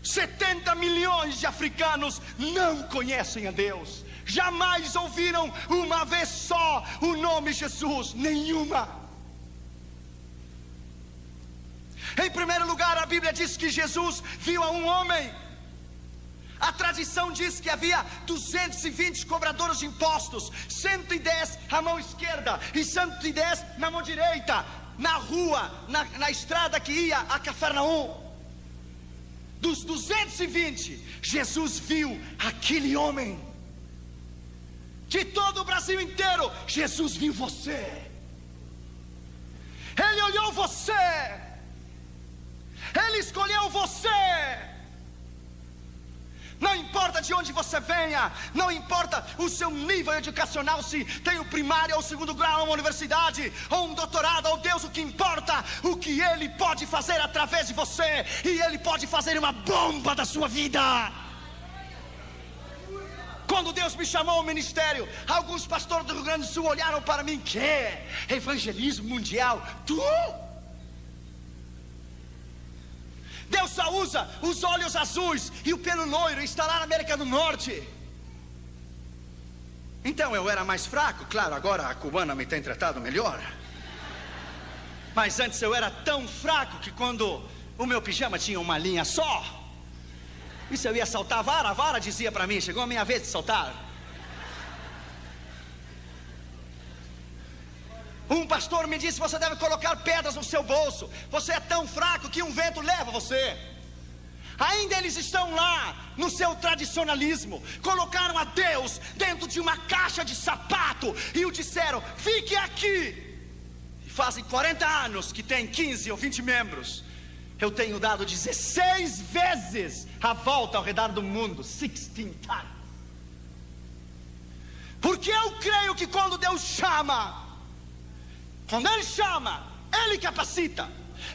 Speaker 1: 70 milhões de africanos não conhecem a Deus, jamais ouviram uma vez só o nome Jesus, nenhuma. Em primeiro lugar, a Bíblia diz que Jesus viu a um homem. A tradição diz que havia 220 cobradores de impostos, 110 à mão esquerda e 110 na mão direita, na rua, na estrada que ia a Cafarnaum. Dos 220, Jesus viu aquele homem. De todo o Brasil inteiro, Jesus viu você. Ele olhou você. Ele escolheu você. Não importa de onde você venha, não importa o seu nível educacional, se tem o primário ou o segundo grau, uma universidade ou um doutorado, ou Deus, o que importa, o que Ele pode fazer através de você, e Ele pode fazer uma bomba da sua vida. Quando Deus me chamou ao ministério, alguns pastores do Rio Grande do Sul olharam para mim: que evangelismo mundial? Tu? Deus só usa os olhos azuis e o pelo loiro, está lá na América do Norte. Então eu era mais fraco, claro, agora a cubana me tem tratado melhor. Mas antes eu era tão fraco que quando o meu pijama tinha uma linha só, e se eu ia saltar a vara dizia para mim: chegou a minha vez de saltar. Um pastor me disse: você deve colocar pedras no seu bolso, você é tão fraco que um vento leva você. Ainda eles estão lá no seu tradicionalismo, colocaram a Deus dentro de uma caixa de sapato e o disseram: fique aqui. E fazem 40 anos que tem 15 ou 20 membros. Eu tenho dado 16 vezes a volta ao redor do mundo, 16 times. Porque eu creio que quando Deus chama, quando Ele chama, Ele capacita.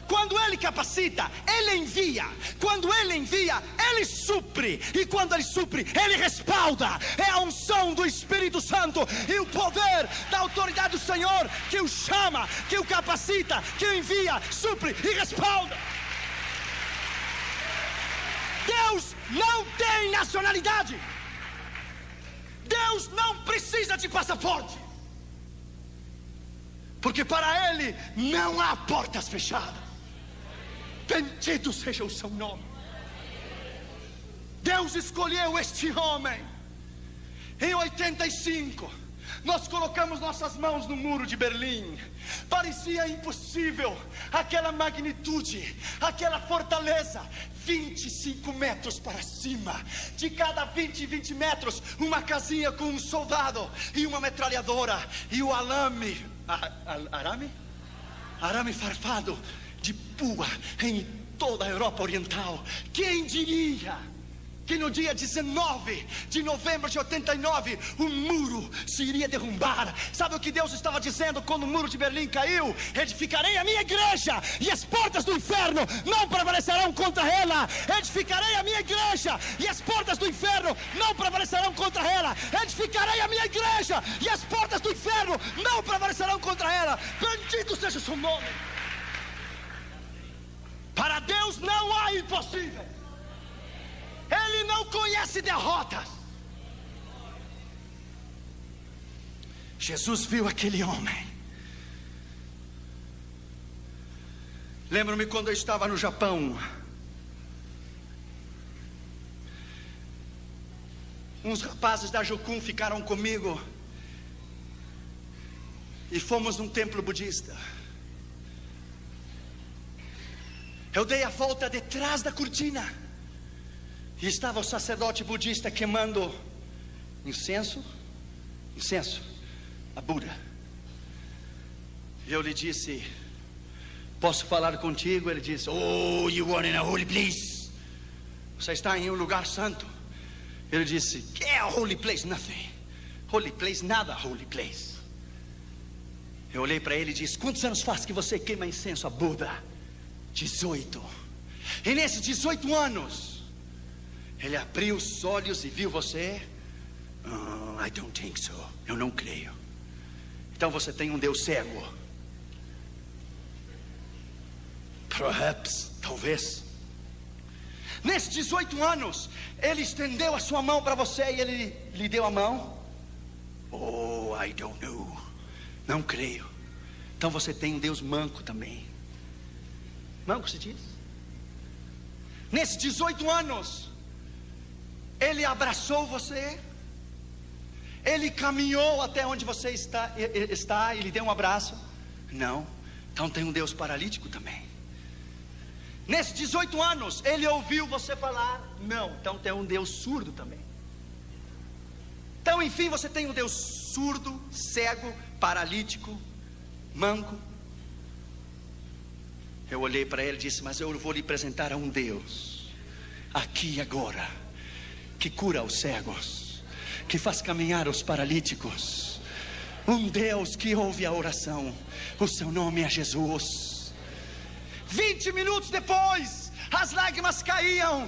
Speaker 1: Quando Ele capacita, Ele envia. Quando Ele envia, Ele supre. E quando Ele supre, Ele respalda. É a unção do Espírito Santo e o poder da autoridade do Senhor que o chama, que o capacita, que o envia, supre e respalda. Deus não tem nacionalidade. Deus não precisa de passaporte. Porque para Ele não há portas fechadas. Bendito seja o seu nome. Deus escolheu este homem. Em 85, nós colocamos nossas mãos no muro de Berlim. Parecia impossível aquela magnitude, aquela fortaleza. 25 metros para cima. De cada 20 metros, uma casinha com um soldado e uma metralhadora. E o arame farpado de pua em toda a Europa Oriental. Quem diria que no dia 19 de novembro de 89 o muro se iria derrubar? Sabe o que Deus estava dizendo quando o muro de Berlim caiu? Edificarei a minha igreja e as portas do inferno não prevalecerão contra ela. Edificarei a minha igreja e as portas do inferno não prevalecerão contra ela. Edificarei a minha igreja e as portas do inferno não prevalecerão contra ela. Bendito seja o seu nome. Para Deus não há impossível. Ele não conhece derrotas. Jesus viu aquele homem. Lembro-me quando eu estava no Japão. Uns rapazes da Jokun ficaram comigo e fomos num templo budista. Eu dei a volta detrás da cortina e estava o sacerdote budista queimando incenso a Buda. Eu lhe disse: posso falar contigo? Ele disse: oh, you are in a holy place. Você está em um lugar santo. Ele disse: que é a holy place? Nothing. Holy place, nada holy place. Eu olhei para ele e disse: quantos anos faz que você queima incenso a Buda? 18. E nesses 18 anos ele abriu os olhos e viu você. I don't think so. Eu não creio. Então você tem um Deus cego. Perhaps, talvez. Nesses 18 anos, Ele estendeu a sua mão para você e Ele lhe deu a mão? Oh, I don't know. Não creio. Então você tem um Deus manco também. Manco se diz? Nesses 18 anos, Ele abraçou você? Ele caminhou até onde você está e lhe deu um abraço? Não. Então tem um Deus paralítico também. Nesses 18 anos, Ele ouviu você falar? Não. Então tem um Deus surdo também. Então, enfim, você tem um Deus surdo, cego, paralítico, manco. Eu olhei para ele e disse: mas eu vou lhe apresentar a um Deus, aqui e agora, que cura os cegos, que faz caminhar os paralíticos. Um Deus que ouve a oração. O seu nome é Jesus. 20 minutos depois, as lágrimas caíam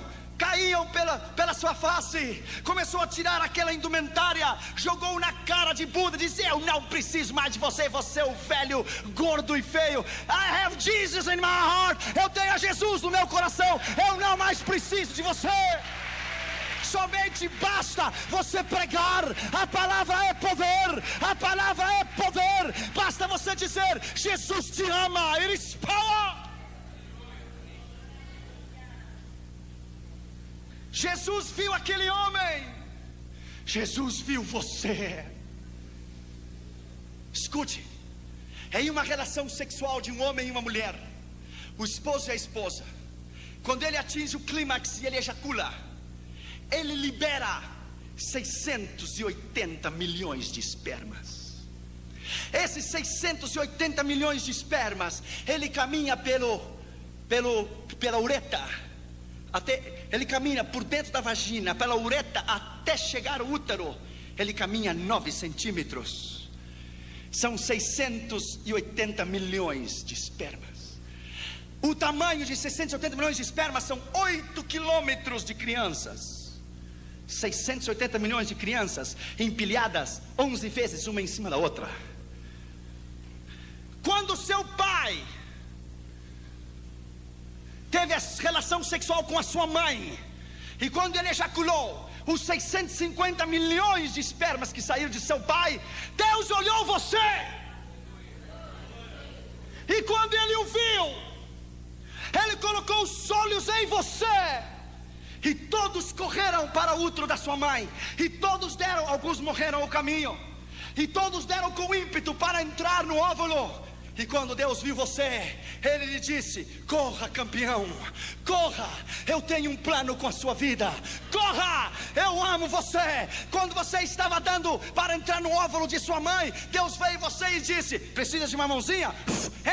Speaker 1: pela sua face. Começou a tirar aquela indumentária, jogou na cara de Buda, disse: eu não preciso mais de você, você é o velho, gordo e feio. I have Jesus in my heart. Eu tenho a Jesus no meu coração. Eu não mais preciso de você. Somente basta você pregar. A palavra é poder. A palavra é poder. Basta você dizer: Jesus te ama. It is power. Jesus viu aquele homem. Jesus viu você. Escute, em uma relação sexual de um homem e uma mulher, o esposo e a esposa, quando ele atinge o clímax e ele ejacula, ele libera 680 milhões de espermas. Esses 680 milhões de espermas, ele caminha pela uretra. Ele caminha por dentro da vagina, pela uretra, até chegar ao útero. Ele caminha 9 centímetros. São 680 milhões de espermas. O tamanho de 680 milhões de espermas são 8 quilômetros de crianças. 680 milhões de crianças empilhadas 11 vezes uma em cima da outra. Quando seu pai teve a relação sexual com a sua mãe, e quando ele ejaculou, os 650 milhões de espermas que saíram de seu pai, Deus olhou você, e quando ele o viu, ele colocou os olhos em você, e todos correram para o útero da sua mãe, e todos deram, alguns morreram ao caminho, e todos deram com ímpeto para entrar no óvulo. E quando Deus viu você, Ele lhe disse: corra, campeão, corra, eu tenho um plano com a sua vida. Corra, eu amo você. Quando você estava dando para entrar no óvulo de sua mãe, Deus veio em você e disse: precisa de uma mãozinha?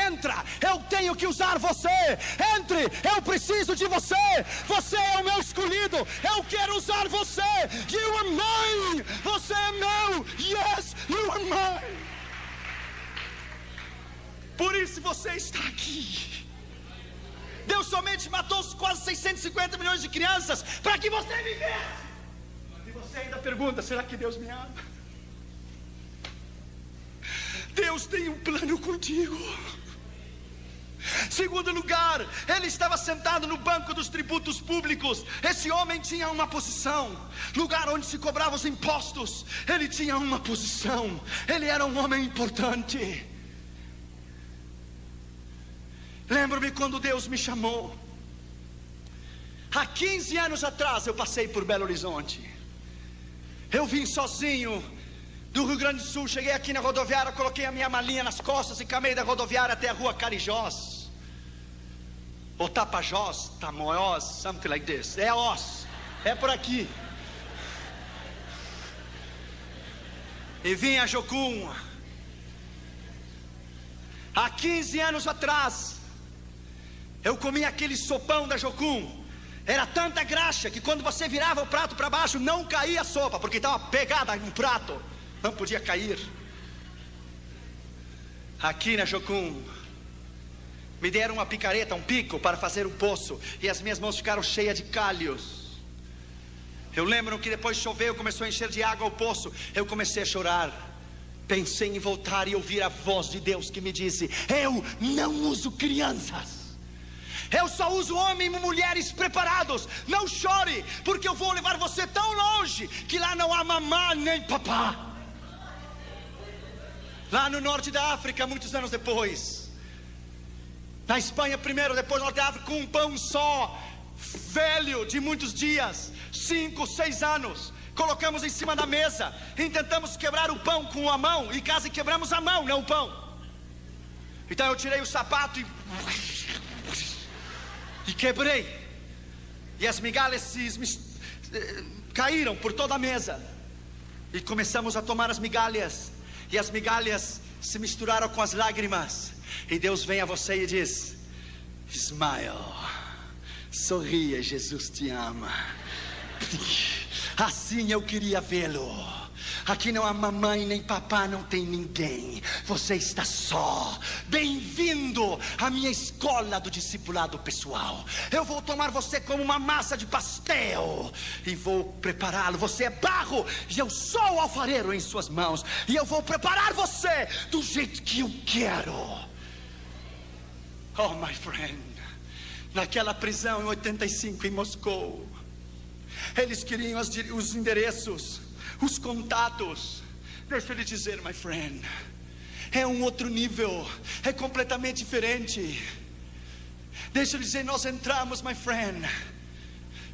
Speaker 1: Entra, eu tenho que usar você. Entre, eu preciso de você. Você é o meu escolhido, eu quero usar você. You are mine, você é meu. Yes, you are mine. Por isso você está aqui. Deus somente matou os quase 650 milhões de crianças para que você vivesse. E você ainda pergunta: será que Deus me ama? Deus tem um plano contigo. Segundo lugar, ele estava sentado no banco dos tributos públicos. Esse homem tinha uma posição, lugar onde se cobravam os impostos. Ele tinha uma posição, ele era um homem importante. Lembro-me quando Deus me chamou. Há 15 anos atrás eu passei por Belo Horizonte. Eu vim sozinho do Rio Grande do Sul. Cheguei aqui na rodoviária, coloquei a minha malinha nas costas e caminhei da rodoviária até a rua Carijós, ou Tapajós, Tamoiós, something like this. É Os, é por aqui. E vim a Jocum. Há 15 anos atrás eu comi aquele sopão da Jocum. Era tanta graxa que quando você virava o prato para baixo não caía a sopa, porque estava pegada no prato, não podia cair. Aqui na Jocum me deram uma picareta, um pico para fazer um poço, e as minhas mãos ficaram cheias de calhos. Eu lembro que depois choveu, começou a encher de água o poço. Eu comecei a chorar. Pensei em voltar e ouvir a voz de Deus que me disse: eu não uso crianças. Eu só uso homens e mulheres preparados. Não chore, porque eu vou levar você tão longe que lá não há mamá nem papá. Lá no norte da África, muitos anos depois, na Espanha primeiro, depois no norte da África, com um pão só, velho de muitos dias, 5, 6 anos, colocamos em cima da mesa e tentamos quebrar o pão com a mão, e quase quebramos a mão, não o pão. Então eu tirei o sapato e quebrei, e as migalhas caíram por toda a mesa, e começamos a tomar as migalhas, e as migalhas se misturaram com as lágrimas, e Deus vem a você e diz: smile, sorria, Jesus te ama. Assim eu queria vê-lo. Aqui não há mamãe nem papá, não tem ninguém. Você está só. Bem-vindo à minha escola do discipulado pessoal. Eu vou tomar você como uma massa de pastel e vou prepará-lo. Você é barro e eu sou o alfareiro em suas mãos, e eu vou preparar você do jeito que eu quero. Oh, my friend, naquela prisão em 85 em Moscou, eles queriam os endereços, os contatos. Deixa eu lhe dizer, my friend, é um outro nível, é completamente diferente. Deixa eu lhe dizer, nós entramos, my friend,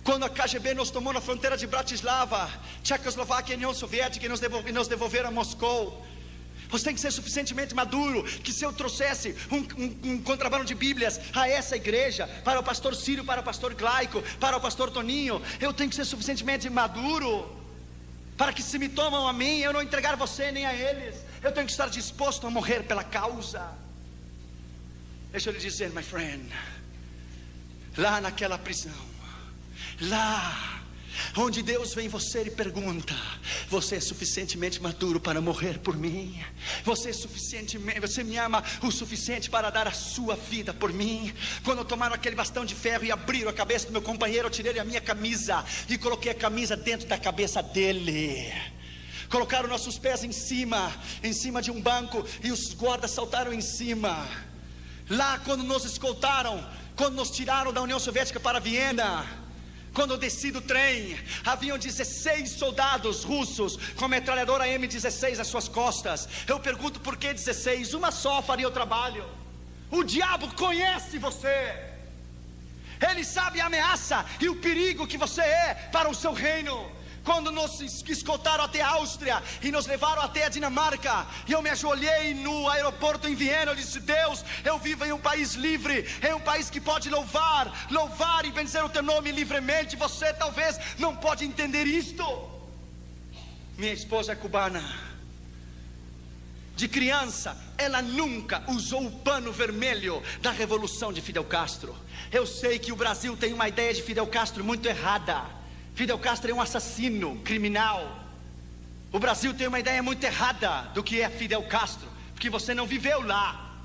Speaker 1: quando a KGB nos tomou na fronteira de Bratislava, Tchecoslováquia e União Soviética, e nos devolveram a Moscou. Você tem que ser suficientemente maduro, que se eu trouxesse um contrabando de Bíblias a essa igreja, para o pastor Círio, para o pastor Glaico, para o pastor Toninho, eu tenho que ser suficientemente maduro, para que se me tomam a mim, eu não entregar você nem a eles. Eu tenho que estar disposto a morrer pela causa. Deixa eu lhe dizer, my friend, lá naquela prisão, lá onde Deus vem você e pergunta: você é suficientemente maduro para morrer por mim? Você me ama o suficiente para dar a sua vida por mim? Quando tomaram aquele bastão de ferro e abriram a cabeça do meu companheiro, eu tirei a minha camisa e coloquei a camisa dentro da cabeça dele. Colocaram nossos pés em cima de um banco, e os guardas saltaram em cima. Lá quando nos escoltaram, quando nos tiraram da União Soviética para Viena, quando eu desci do trem, haviam 16 soldados russos com a metralhadora M16 às suas costas. Eu pergunto, por que 16? Uma só faria o trabalho. O diabo conhece você. Ele sabe a ameaça e o perigo que você é para o seu reino. Quando nos escoltaram até a Áustria e nos levaram até a Dinamarca, e eu me ajoelhei no aeroporto em Viena, eu disse: Deus, eu vivo em um país livre, em um país que pode louvar e benzer o teu nome livremente. Você talvez não pode entender isto. Minha esposa é cubana. De criança, ela nunca usou o pano vermelho da revolução de Fidel Castro. Eu sei que o Brasil tem uma ideia de Fidel Castro muito errada. Fidel Castro é um assassino, criminal. O Brasil tem uma ideia muito errada do que é Fidel Castro, porque você não viveu lá.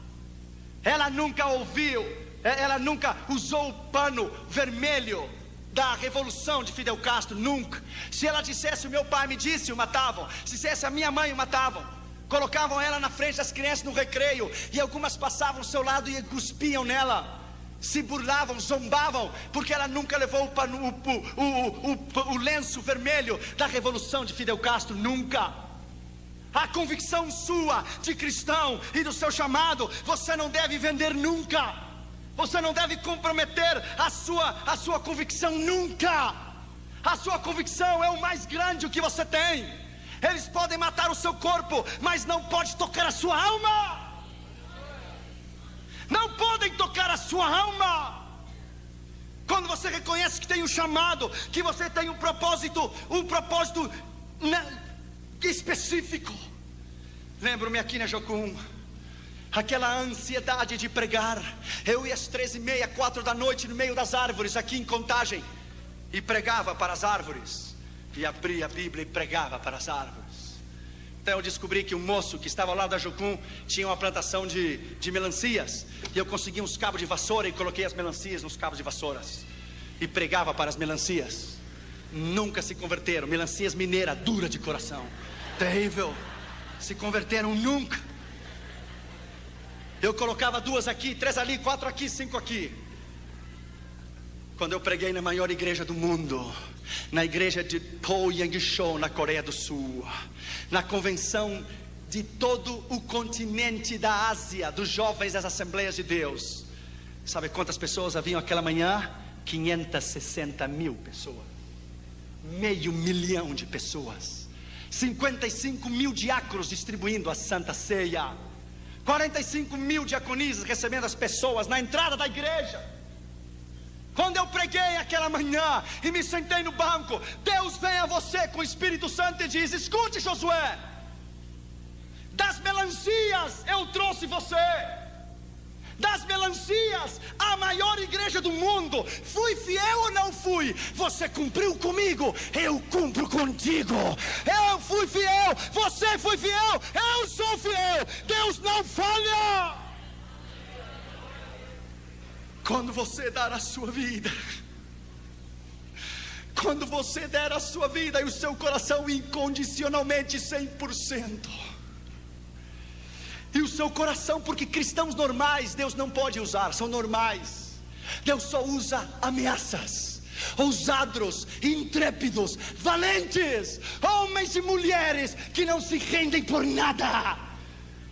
Speaker 1: Ela nunca usou o pano vermelho da revolução de Fidel Castro, nunca. Se ela dissesse: o meu pai me disse, o matavam. Se dissesse: a minha mãe, o matavam. Colocavam ela na frente das crianças no recreio, e algumas passavam ao seu lado e cuspiam nela, se burlavam, zombavam, porque ela nunca levou o lenço vermelho da revolução de Fidel Castro, nunca. A convicção sua de cristão e do seu chamado, você não deve vender nunca. Você não deve comprometer a sua convicção nunca. A sua convicção é o mais grande que você tem. Eles podem matar o seu corpo, mas não pode tocar a sua alma. Não podem tocar a sua alma. Quando você reconhece que tem um chamado, que você tem um propósito específico. Lembro-me aqui na Jocum, aquela ansiedade de pregar. Eu ia às 13h30, 4 da noite, no meio das árvores, aqui em Contagem, e pregava para as árvores, e abria a Bíblia e pregava para as árvores. Então eu descobri que um moço que estava ao lado da Jocum tinha uma plantação de melancias, e eu consegui uns cabos de vassoura e coloquei as melancias nos cabos de vassouras e pregava para as melancias. Nunca se converteram. Melancias mineira, dura de coração, terrível. Se converteram nunca. Eu colocava 2 aqui, 3 ali, 4 aqui, 5 aqui. Quando eu preguei na maior igreja do mundo, na igreja de Poyang-chon, na Coreia do Sul, na convenção de todo o continente da Ásia, dos jovens das Assembleias de Deus, sabe quantas pessoas haviam aquela manhã? 560 mil pessoas, 500 mil de pessoas, 55 mil diáconos distribuindo a Santa Ceia, 45 mil diaconisas recebendo as pessoas na entrada da igreja. Quando eu preguei aquela manhã e me sentei no banco, Deus vem a você com o Espírito Santo e diz: escute, Josué, das melancias eu trouxe você, das melancias, a maior igreja do mundo. Fui fiel ou não fui? Você cumpriu comigo, eu cumpro contigo. Eu fui fiel, você foi fiel, eu sou fiel. Deus não falha. Quando você dar a sua vida, quando você der a sua vida e o seu coração incondicionalmente 100%, e o seu coração, porque cristãos normais Deus não pode usar, são normais. Deus só usa ameaças, ousados, intrépidos, valentes, homens e mulheres que não se rendem por nada.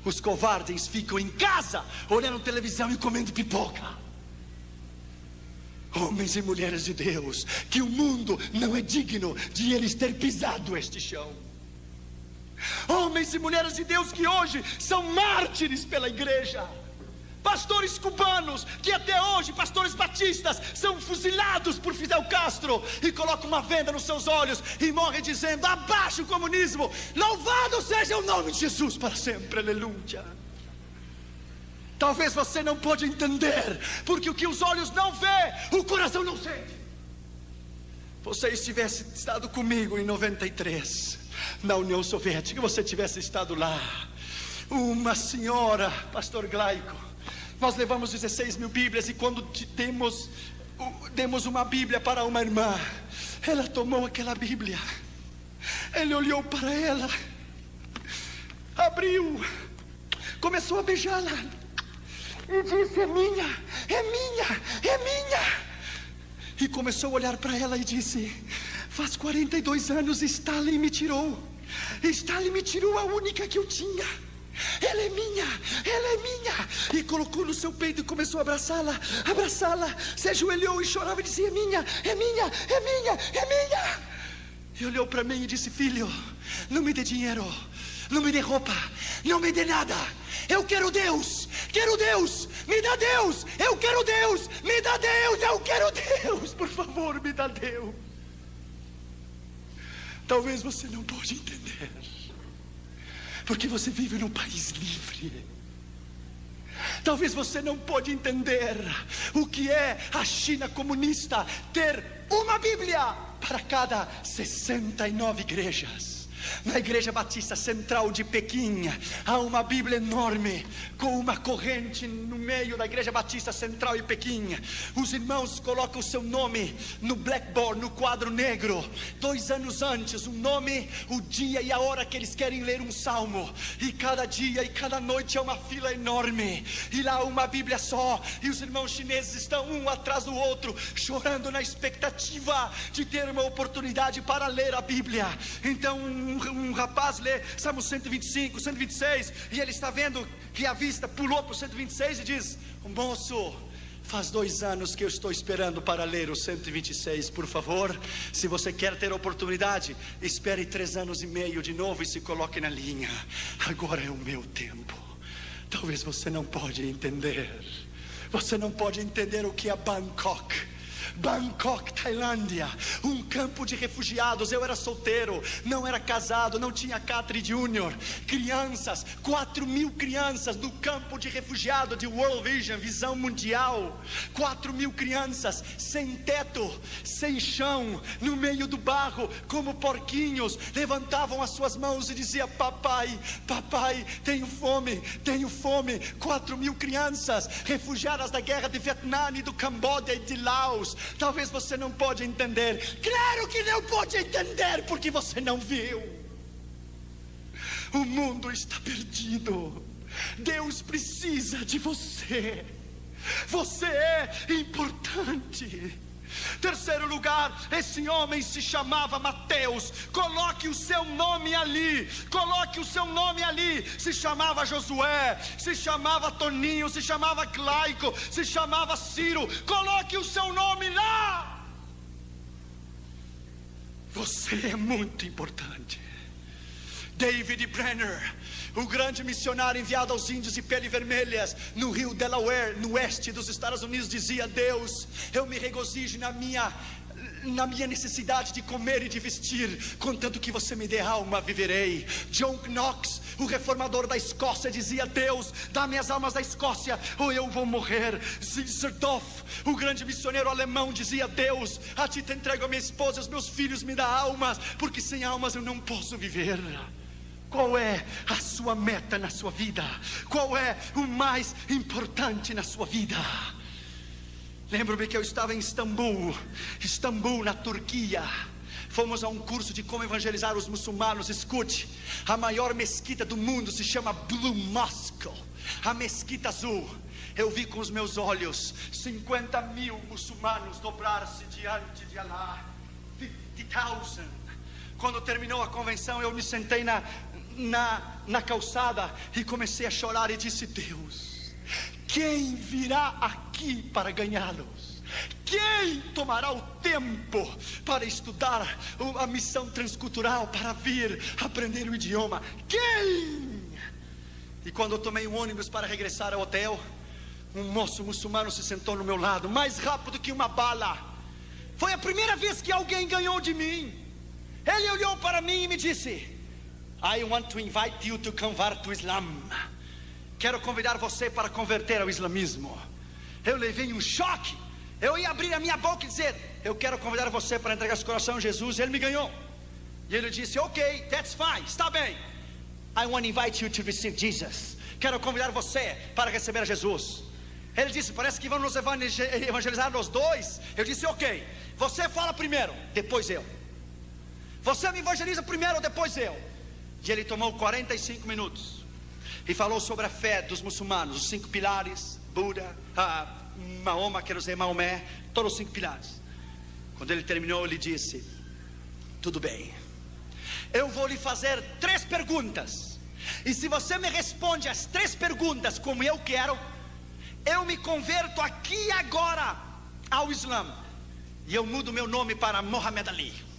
Speaker 1: Os covardes ficam em casa olhando televisão e comendo pipoca. Homens e mulheres de Deus, que o mundo não é digno de eles ter pisado este chão. Homens e mulheres de Deus que hoje são mártires pela igreja. Pastores cubanos que até hoje, pastores batistas, são fuzilados por Fidel Castro e colocam uma venda nos seus olhos e morrem dizendo: abaixo o comunismo, louvado seja o nome de Jesus para sempre, aleluia. Talvez você não pode entender, porque o que os olhos não vê, o coração não sente. Você tivesse estado comigo em 93, na União Soviética, você tivesse estado lá, uma senhora, pastor Glaico, nós levamos 16 mil Bíblias, e quando demos uma Bíblia para uma irmã, ela tomou aquela Bíblia, ele olhou para ela, abriu, começou a beijá-la e disse: é minha, é minha, é minha. E começou a olhar para ela e disse: faz 42 anos Stalin me tirou. Stalin me tirou a única que eu tinha. Ela é minha, ela é minha. E colocou no seu peito e começou a abraçá-la, abraçá-la. Se ajoelhou e chorava e dizia: é minha, é minha, é minha, é minha. E olhou para mim e disse: filho, não me dê dinheiro, não me dê roupa, não me dê nada. Eu quero Deus, me dá Deus, eu quero Deus, me dá Deus, eu quero Deus, por favor, me dá Deus. Talvez você não pode entender, porque você vive num país livre. Talvez você não pode entender o que é a China comunista ter uma Bíblia para cada 69 igrejas. Na Igreja Batista Central de Pequim há uma Bíblia enorme, com uma corrente no meio da Igreja Batista Central de Pequim. Os irmãos colocam o seu nome no blackboard, no quadro negro, 2 anos antes, o nome, o dia e a hora que eles querem ler um salmo. E cada dia e cada noite é uma fila enorme, e lá uma Bíblia só, e os irmãos chineses estão um atrás do outro, chorando na expectativa de ter uma oportunidade para ler a Bíblia. Então um rapaz lê Salmo 125, 126, e ele está vendo que a vista pulou para o 126 e diz: moço, faz 2 anos que eu estou esperando para ler o 126, por favor, se você quer ter oportunidade, espere 3 anos e meio de novo e se coloque na linha. Agora é o meu tempo. Talvez você não pode entender, você não pode entender o que é Bangkok, Tailândia, um campo de refugiados. Eu era solteiro, não era casado, não tinha Catri Júnior. Crianças, 4.000 crianças no campo de refugiado de World Vision, visão mundial. 4.000 crianças, sem teto, sem chão, no meio do barro, como porquinhos, levantavam as suas mãos e diziam: papai, papai, tenho fome, tenho fome. 4.000 crianças, refugiadas da guerra de Vietnã e do Camboja e de Laos. Talvez você não pode entender. Claro que não pode entender, porque você não viu. O mundo está perdido. Deus precisa de você. Você é importante. Terceiro lugar, esse homem se chamava Mateus. Coloque o seu nome ali. Coloque o seu nome ali. Se chamava Josué, se chamava Toninho, se chamava Claico, se chamava Ciro. Coloque o seu nome lá. Você é muito importante. David Brenner, o grande missionário enviado aos índios de pele vermelhas no rio Delaware, no oeste dos Estados Unidos, dizia: Deus, eu me regozijo na minha necessidade de comer e de vestir, contanto que você me dê alma, viverei. John Knox, o reformador da Escócia, dizia: Deus, dá-me as almas da Escócia ou eu vou morrer. Zizerdorf, o grande missioneiro alemão, dizia: Deus, a ti te entrego a minha esposa e os meus filhos, me dá almas, porque sem almas eu não posso viver. Qual é a sua meta na sua vida? Qual é o mais importante na sua vida? Lembro-me que eu estava em Istambul, na Turquia. Fomos a um curso de como evangelizar os muçulmanos. Escute, a maior mesquita do mundo se chama Blue Mosque, a mesquita azul. Eu vi com os meus olhos 50 mil muçulmanos dobrar-se diante de Allah. 50,000. Quando terminou a convenção, eu me sentei na calçada e comecei a chorar e disse: Deus, quem virá aqui para ganhá-los? Quem tomará o tempo para estudar a missão transcultural, para vir aprender o idioma? Quem? E quando eu tomei um ônibus para regressar ao hotel, um moço muçulmano se sentou no meu lado, mais rápido que uma bala. Foi a primeira vez que alguém ganhou de mim. Ele olhou para mim e me disse: I want to invite you to convert to Islam. Quero convidar você para converter ao islamismo. Eu levei um choque. Eu ia abrir a minha boca e dizer: eu quero convidar você para entregar seu coração a Jesus. Ele me ganhou. E ele disse: ok, that's fine, está bem. I want to invite you to receive Jesus. Quero convidar você para receber a Jesus. Ele disse: parece que vamos nos evangelizar nós dois. Eu disse: ok, você fala primeiro, depois eu. Você me evangeliza primeiro, depois eu. E ele tomou 45 minutos e falou sobre a fé dos muçulmanos, os 5 pilares, Buda, Mahoma, quero dizer Maomé, todos os 5 pilares. Quando ele terminou, ele disse: tudo bem, eu vou lhe fazer 3 perguntas, e se você me responde as 3 perguntas como eu quero, eu me converto aqui e agora ao Islã, e eu mudo meu nome para Muhammad Ali.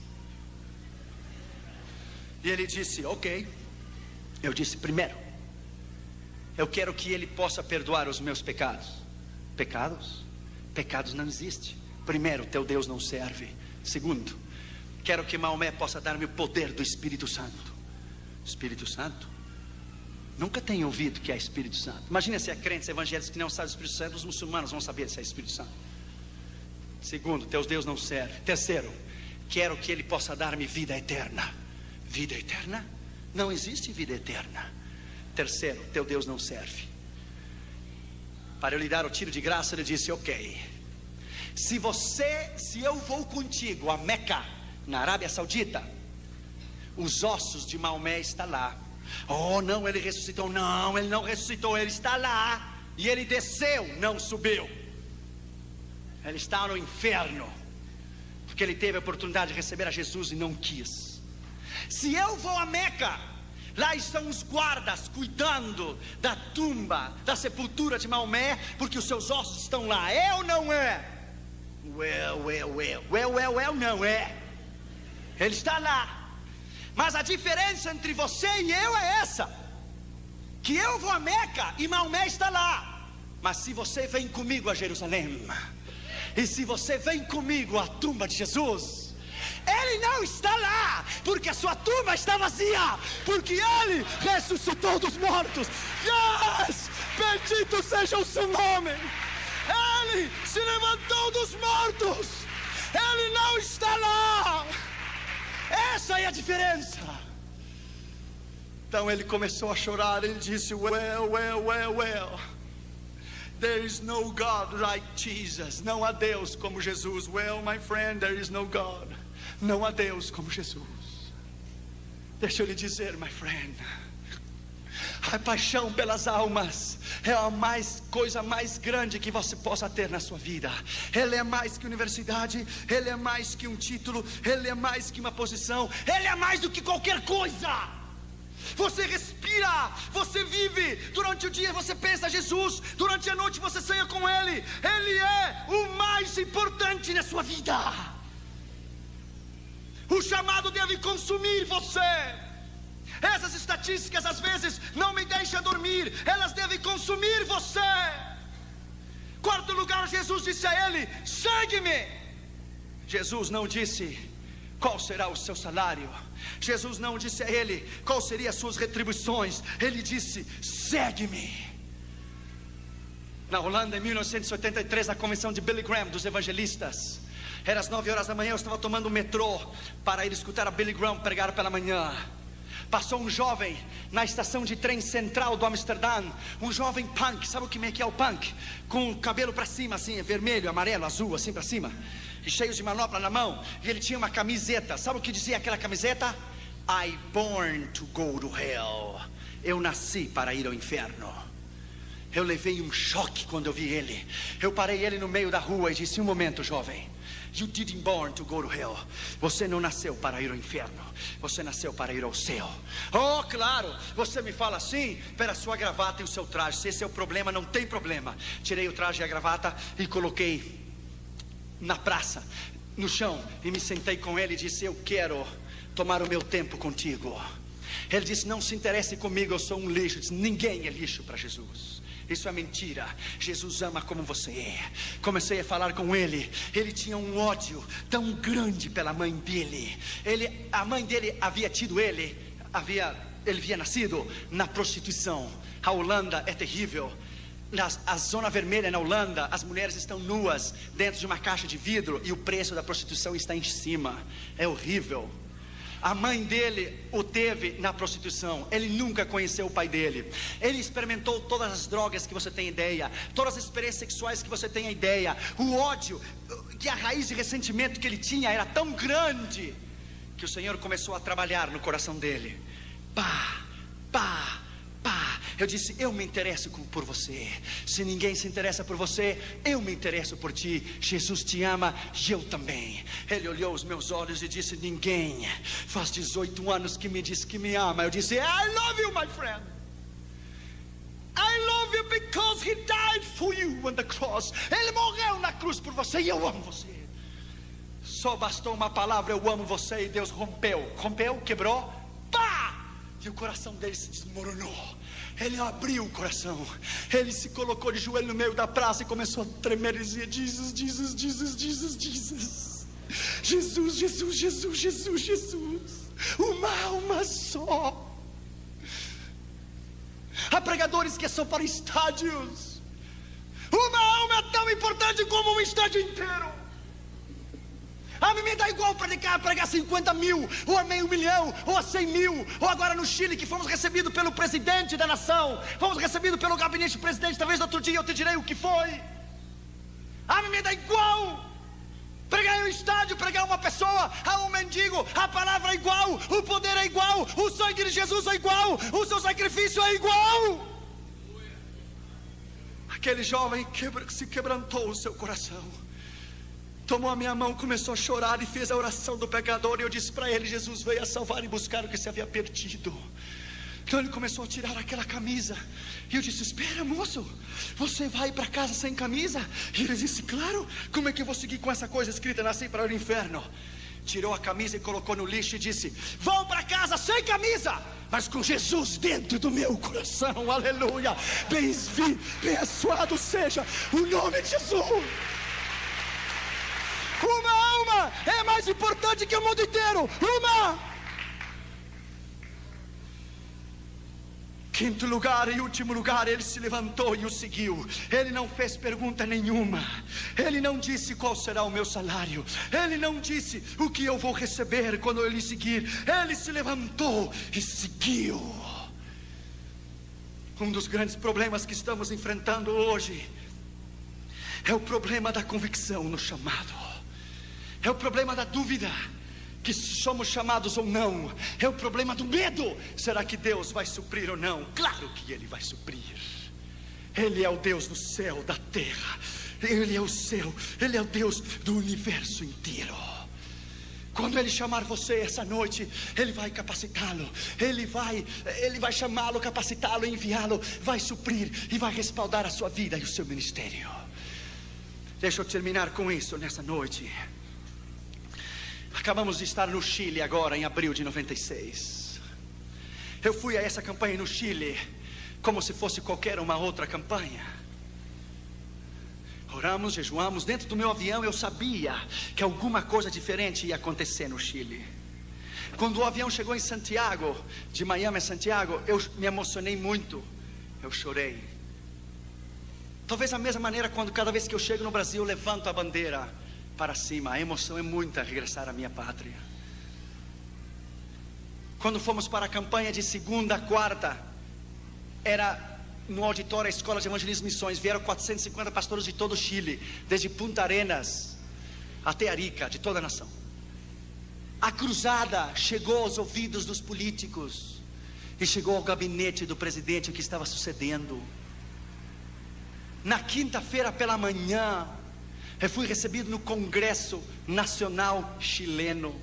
Speaker 1: E ele disse: ok. Eu disse: primeiro, eu quero que ele possa perdoar os meus pecados. Pecados? Pecados não existem. Primeiro, teu Deus não serve. Segundo, quero que Maomé possa dar-me o poder do Espírito Santo. Espírito Santo? Nunca tenho ouvido que é Espírito Santo. Imagina se é crentes evangélicos que não sabem do Espírito Santo. Os muçulmanos vão saber se é Espírito Santo. Segundo, teu Deus não serve. Terceiro, quero que ele possa dar-me vida eterna. Vida eterna? Não existe vida eterna. Terceiro, teu Deus não serve. Para eu lhe dar o tiro de graça, ele disse: ok, se eu vou contigo a Meca, na Arábia Saudita, os ossos de Maomé estão lá. Oh não, ele ressuscitou. Não, ele não ressuscitou, ele está lá. E ele desceu, não subiu. Ele está no inferno, porque ele teve a oportunidade de receber a Jesus e não quis. Se eu vou a Meca, lá estão os guardas cuidando da tumba, da sepultura de Maomé, porque os seus ossos estão lá. É ou não é? Não é. Ele está lá. Mas a diferença entre você e eu é essa: que eu vou a Meca e Maomé está lá. Mas se você vem comigo a Jerusalém, e se você vem comigo à tumba de Jesus, ele não está lá, porque a sua tumba está vazia, porque ele ressuscitou dos mortos. Yes! Bendito seja o seu nome. Ele se levantou dos mortos. Ele não está lá. Essa é a diferença. Então ele começou a chorar. Ele disse: well, there is no God like Jesus. Não há Deus como Jesus. Well, my friend, there is no God. Não há Deus como Jesus. Deixa eu lhe dizer, my friend, A paixão pelas almas é a coisa mais grande que você possa ter na sua vida. Ele é mais que universidade, ele é mais que um título, ele é mais que uma posição, ele é mais do que qualquer coisa. Você respira, você vive. Durante o dia você pensa Jesus, durante a noite você sonha com Ele. Ele é o mais importante na sua vida. O chamado deve consumir você. Essas estatísticas às vezes não me deixam dormir, elas devem consumir você. Quarto lugar, Jesus disse a ele: segue-me. Jesus não disse qual será o seu salário. Jesus não disse a ele qual seriam as suas retribuições. Ele disse: segue-me. Na Holanda, em 1983, na convenção de Billy Graham, dos evangelistas, era às 9 horas da manhã, eu estava tomando o metrô para ir escutar a Billy Graham pregar pela manhã. Passou um jovem na estação de trem central do Amsterdã. Um jovem punk, sabe o que é o punk? Com o cabelo para cima assim, vermelho, amarelo, azul, assim para cima, e cheio de manopla na mão. E ele tinha uma camiseta, sabe o que dizia aquela camiseta? I born to go to hell. Eu nasci para ir ao inferno. Eu levei um choque quando eu vi ele. Eu parei ele no meio da rua e disse: um momento, jovem, you didn't born to go to hell. Você não nasceu para ir ao inferno, você nasceu para ir ao céu. Oh, claro, você me fala assim pela sua gravata e o seu traje. Se esse é o problema, não tem problema. Tirei o traje e a gravata e coloquei na praça, no chão, e me sentei com ele e disse: eu quero tomar o meu tempo contigo. Ele disse: não se interesse comigo, eu sou um lixo. Eu disse: ninguém é lixo para Jesus. Isso é mentira. Jesus ama como você é. Comecei a falar com ele. Ele tinha um ódio tão grande pela mãe dele. A mãe dele havia tido ele havia nascido na prostituição. A Holanda é terrível. A zona vermelha na Holanda, as mulheres estão nuas dentro de uma caixa de vidro e o preço da prostituição está em cima. É horrível. A mãe dele o teve na prostituição. Ele nunca conheceu o pai dele. Ele experimentou todas as drogas que você tem ideia, todas as experiências sexuais que você tem ideia. O ódio, que a raiz de ressentimento que ele tinha era tão grande, que o Senhor começou a trabalhar no coração dele. Pá, pá, pá. Eu disse: eu me interesso por você. Se ninguém se interessa por você, eu me interesso por ti. Jesus te ama e eu também. Ele olhou os meus olhos e disse: ninguém faz 18 anos que me diz que me ama. Eu disse: I love you, my friend. I love you because he died for you on the cross. Ele morreu na cruz por você e eu amo você. Só bastou uma palavra: eu amo você, e Deus rompeu, quebrou, pá! E o coração dele se desmoronou. Ele abriu o coração. Ele se colocou de joelho no meio da praça e começou a tremer e dizia: Jesus, Jesus, Jesus, Jesus, Jesus. Jesus, Jesus, Jesus, Jesus, Jesus. Uma alma só. Há pregadores que são para estádios. Uma alma é tão importante como um estádio inteiro. A mim me dá igual pregar 50 mil, ou a meio milhão, ou a 100 mil. Ou agora no Chile, que fomos recebidos pelo presidente da nação, fomos recebidos pelo gabinete do presidente. Talvez no outro dia eu te direi o que foi. A mim me dá igual pregar em um estádio, pregar uma pessoa, a um mendigo. A palavra é igual, o poder é igual, o sangue de Jesus é igual, o seu sacrifício é igual. Aquele jovem se quebrantou o seu coração, tomou a minha mão, começou a chorar e fez a oração do pecador. E eu disse para ele: Jesus veio a salvar e buscar o que se havia perdido. Então ele começou a tirar aquela camisa. E eu disse: espera, moço, você vai para casa sem camisa? E ele disse: claro, como é que eu vou seguir com essa coisa escrita: nasci para o inferno? Tirou a camisa e colocou no lixo e disse: vou para casa sem camisa, mas com Jesus dentro do meu coração. Aleluia. Abençoado seja o nome de Jesus. Uma alma é mais importante que o mundo inteiro. Uma. Quinto lugar e último lugar, ele se levantou e o seguiu. Ele não fez pergunta nenhuma. Ele não disse qual será o meu salário. Ele não disse o que eu vou receber quando eu lhe seguir. Ele se levantou e seguiu. Um dos grandes problemas que estamos enfrentando hoje é o problema da convicção no chamado. É o problema da dúvida. que se somos chamados ou não, é o problema do medo. Será que Deus vai suprir ou não? Claro que Ele vai suprir. Ele é o Deus do céu, da terra. Ele é o céu, Ele é o Deus do universo inteiro. Quando Ele chamar você essa noite, Ele vai capacitá-lo, Ele vai chamá-lo, capacitá-lo, enviá-lo, vai suprir e vai respaldar a sua vida e o seu ministério. Deixa eu terminar com isso nessa noite. Acabamos de estar no Chile agora, em abril de 96. Eu fui a essa campanha no Chile como se fosse qualquer uma outra campanha. Oramos, jejuamos. Dentro do meu avião eu sabia que alguma coisa diferente ia acontecer no Chile. Quando o avião chegou em Santiago, de Miami a Santiago, eu me emocionei muito. Eu chorei. Talvez da mesma maneira quando cada vez que eu chego no Brasil, eu levanto a bandeira para cima. A emoção é muita regressar à minha pátria. Quando fomos para a campanha de segunda a quarta, era no auditório da Escola de Evangelismo e Missões. Vieram 450 pastores de todo o Chile, desde Punta Arenas até Arica, de toda a nação. A cruzada chegou aos ouvidos dos políticos e chegou ao gabinete do presidente o que estava sucedendo. Na quinta-feira pela manhã, eu fui recebido no Congresso Nacional Chileno.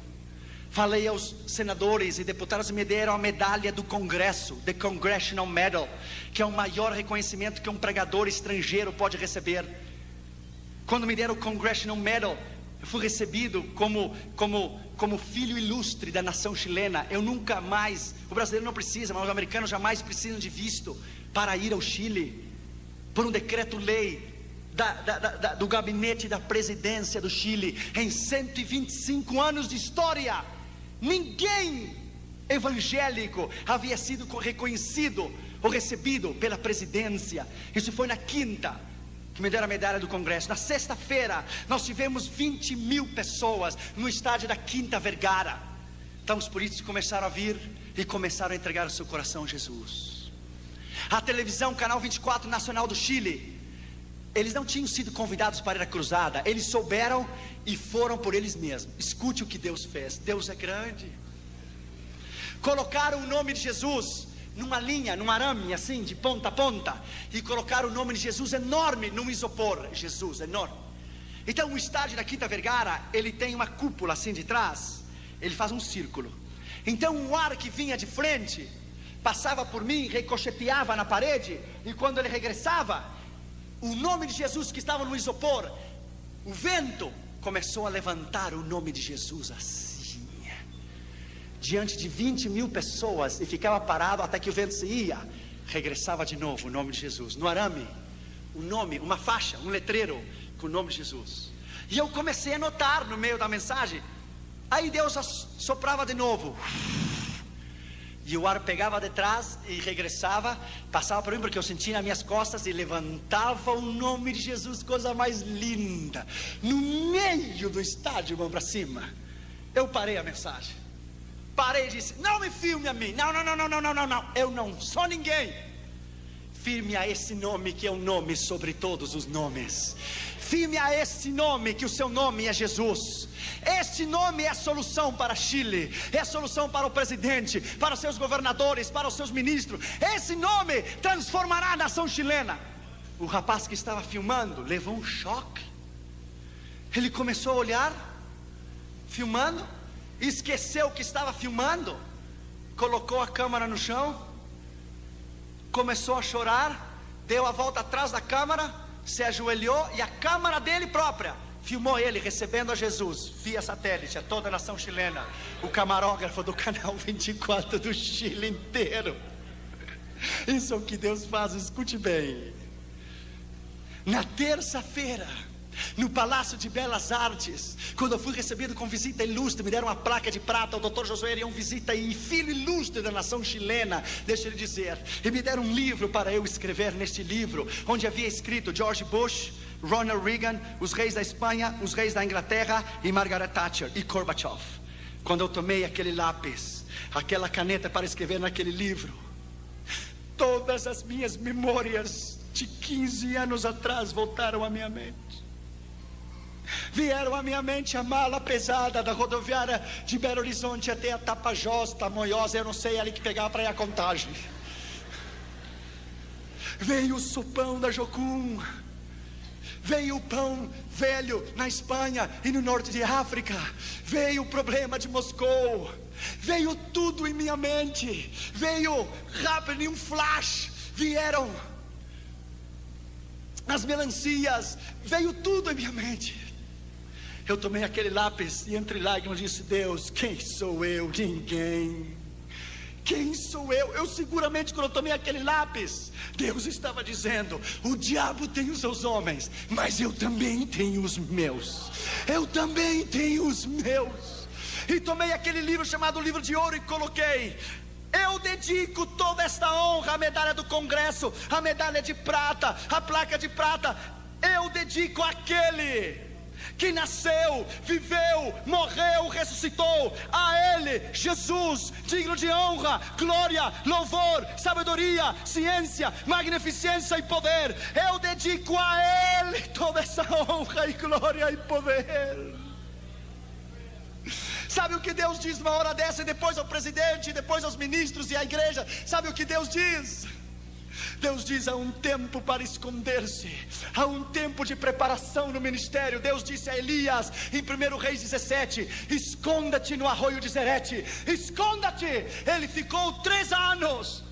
Speaker 1: Falei aos senadores e deputados e me deram a medalha do Congresso, The Congressional Medal, que é o maior reconhecimento que um pregador estrangeiro pode receber. Quando me deram o Congressional Medal, eu fui recebido como filho ilustre da nação chilena. Eu nunca mais, o brasileiro não precisa, mas os americanos jamais precisam de visto para ir ao Chile, por um decreto-lei do gabinete da presidência do Chile. Em 125 anos de história, ninguém evangélico havia sido reconhecido ou recebido pela presidência. Isso foi na quinta que me deram a medalha do Congresso. Na sexta-feira nós tivemos 20 mil pessoas no estádio da Quinta Vergara. Então os políticos começaram a vir e começaram a entregar o seu coração a Jesus. A televisão, Canal 24 Nacional do Chile, eles não tinham sido convidados para ir à cruzada. Eles souberam e foram por eles mesmos. Escute o que Deus fez. Deus é grande. Colocaram o nome de Jesus numa linha, num arame assim, de ponta a ponta, e colocaram o nome de Jesus enorme num isopor. Jesus, enorme. Então o estádio da Quinta Vergara, ele tem uma cúpula assim de trás. Ele faz um círculo. Então o ar que vinha de frente passava por mim, ricocheteava na parede, e quando ele regressava, o nome de Jesus que estava no isopor, o vento começou a levantar o nome de Jesus assim, diante de 20 mil pessoas, e ficava parado até que o vento se ia. Regressava de novo o nome de Jesus, no arame, o nome, uma faixa, um letreiro com o nome de Jesus. E eu comecei a notar no meio da mensagem. Aí Deus soprava de novo, e o ar pegava de trás e regressava, passava por mim, porque eu sentia nas minhas costas, e levantava o nome de Jesus, coisa mais linda, no meio do estádio, mão para cima. Eu parei a mensagem, parei e disse: não me filme a mim, não, eu não sou ninguém. Firme a esse nome que é o nome sobre todos os nomes. Firme a esse nome, que o seu nome é Jesus. Este nome é a solução para Chile, é a solução para o presidente, para os seus governadores, para os seus ministros. Esse nome transformará a nação chilena. O rapaz que estava filmando levou um choque. Ele começou a olhar, filmando, esqueceu que estava filmando, colocou a câmera no chão, começou a chorar, deu a volta atrás da câmera, se ajoelhou, e a câmera dele própria filmou ele recebendo a Jesus via satélite a toda a nação chilena. O camarógrafo do Canal 24 do Chile inteiro. Isso é o que Deus faz, escute bem. Na terça-feira, no Palácio de Belas Artes, quando eu fui recebido com visita ilustre, me deram uma placa de prata. O Dr. Josué Erião Visita, e filho ilustre da nação chilena, deixa ele dizer. E me deram um livro para eu escrever. Neste livro, onde havia escrito George Bush, Ronald Reagan, os reis da Espanha, os reis da Inglaterra, e Margaret Thatcher e Gorbachev. Quando eu tomei aquele lápis, aquela caneta para escrever naquele livro, todas as minhas memórias de 15 anos atrás voltaram à minha mente. vieram à minha mente a mala pesada da rodoviária de Belo Horizonte até a Tapajós, Tamoiós, eu não sei, ali que pegava para ir a Contagem. Veio o sopão da Jocum, veio o pão velho na Espanha e no norte de África, veio o problema de Moscou, veio tudo em minha mente, veio rápido, em um flash, vieram as melancias, veio tudo em minha mente. Eu tomei aquele lápis e entre lágrimas disse: Deus, quem sou eu? Ninguém. Quem sou eu? Eu seguramente, quando eu tomei aquele lápis, Deus estava dizendo: o diabo tem os seus homens, mas eu também tenho os meus. Eu também tenho os meus. E tomei aquele livro chamado Livro de Ouro e coloquei: eu dedico toda esta honra, a medalha do Congresso, a medalha de prata, a placa de prata, eu dedico àquele que nasceu, viveu, morreu, ressuscitou. A Ele, Jesus, digno de honra, glória, louvor, sabedoria, ciência, magnificência e poder. Eu dedico a Ele toda essa honra e glória e poder. Sabe o que Deus diz numa hora dessa? E depois ao presidente, e depois aos ministros e à igreja. Sabe o que Deus diz? Deus diz: há um tempo para esconder-se, há um tempo de preparação no ministério. Deus disse a Elias em 1 Reis 17: esconda-te no arroio de Zerete, esconda-te. Ele ficou 3 anos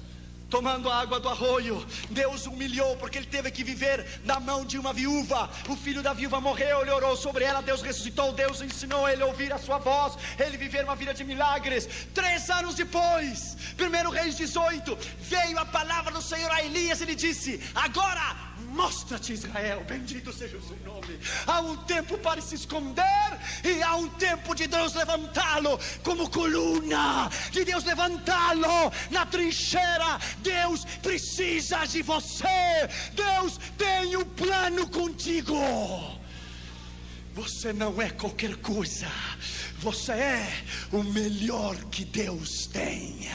Speaker 1: tomando a água do arroio. Deus o humilhou porque ele teve que viver na mão de uma viúva. O filho da viúva morreu, ele orou sobre ela, Deus ressuscitou, Deus ensinou ele a ouvir a sua voz, ele viver uma vida de milagres. 3 anos depois, 1 Reis 18, veio a palavra do Senhor a Elias. Ele disse: agora mostra-te, Israel, bendito seja o seu nome. Há um tempo para se esconder e há um tempo de Deus levantá-lo como coluna, de Deus levantá-lo na trincheira. Deus precisa de você. Deus tem um plano contigo. Você não é qualquer coisa. Você é o melhor que Deus tem.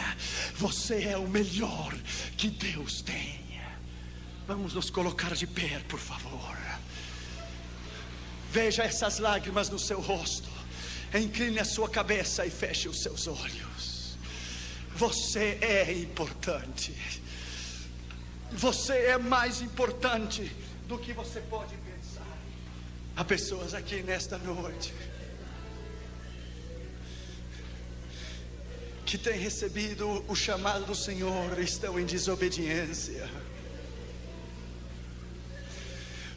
Speaker 1: Você é o melhor que Deus tem. Vamos nos colocar de pé, por favor. Veja essas lágrimas no seu rosto. Incline a sua cabeça e feche os seus olhos. Você é importante. Você é mais importante do que você pode pensar. Há pessoas aqui nesta noite que têm recebido o chamado do Senhor e estão em desobediência.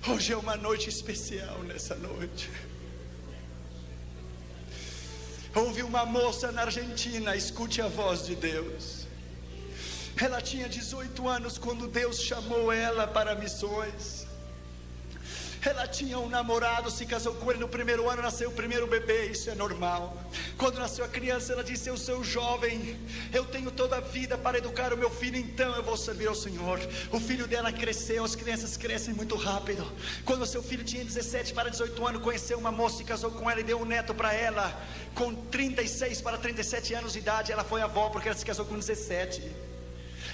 Speaker 1: Hoje é uma noite especial. Nessa noite houve uma moça na Argentina, escute a voz de Deus. Ela tinha 18 anos quando Deus chamou ela para missões. Ela tinha um namorado, se casou com ele no 1º ano, nasceu o primeiro bebê, isso é normal. Quando nasceu a criança, ela disse: eu sou jovem, eu tenho toda a vida para educar o meu filho, então eu vou servir ao Senhor. O filho dela cresceu, as crianças crescem muito rápido. Quando o seu filho tinha 17 para 18 anos, conheceu uma moça, se casou com ela e deu um neto para ela. Com 36 para 37 anos de idade, ela foi avó, porque ela se casou com 17.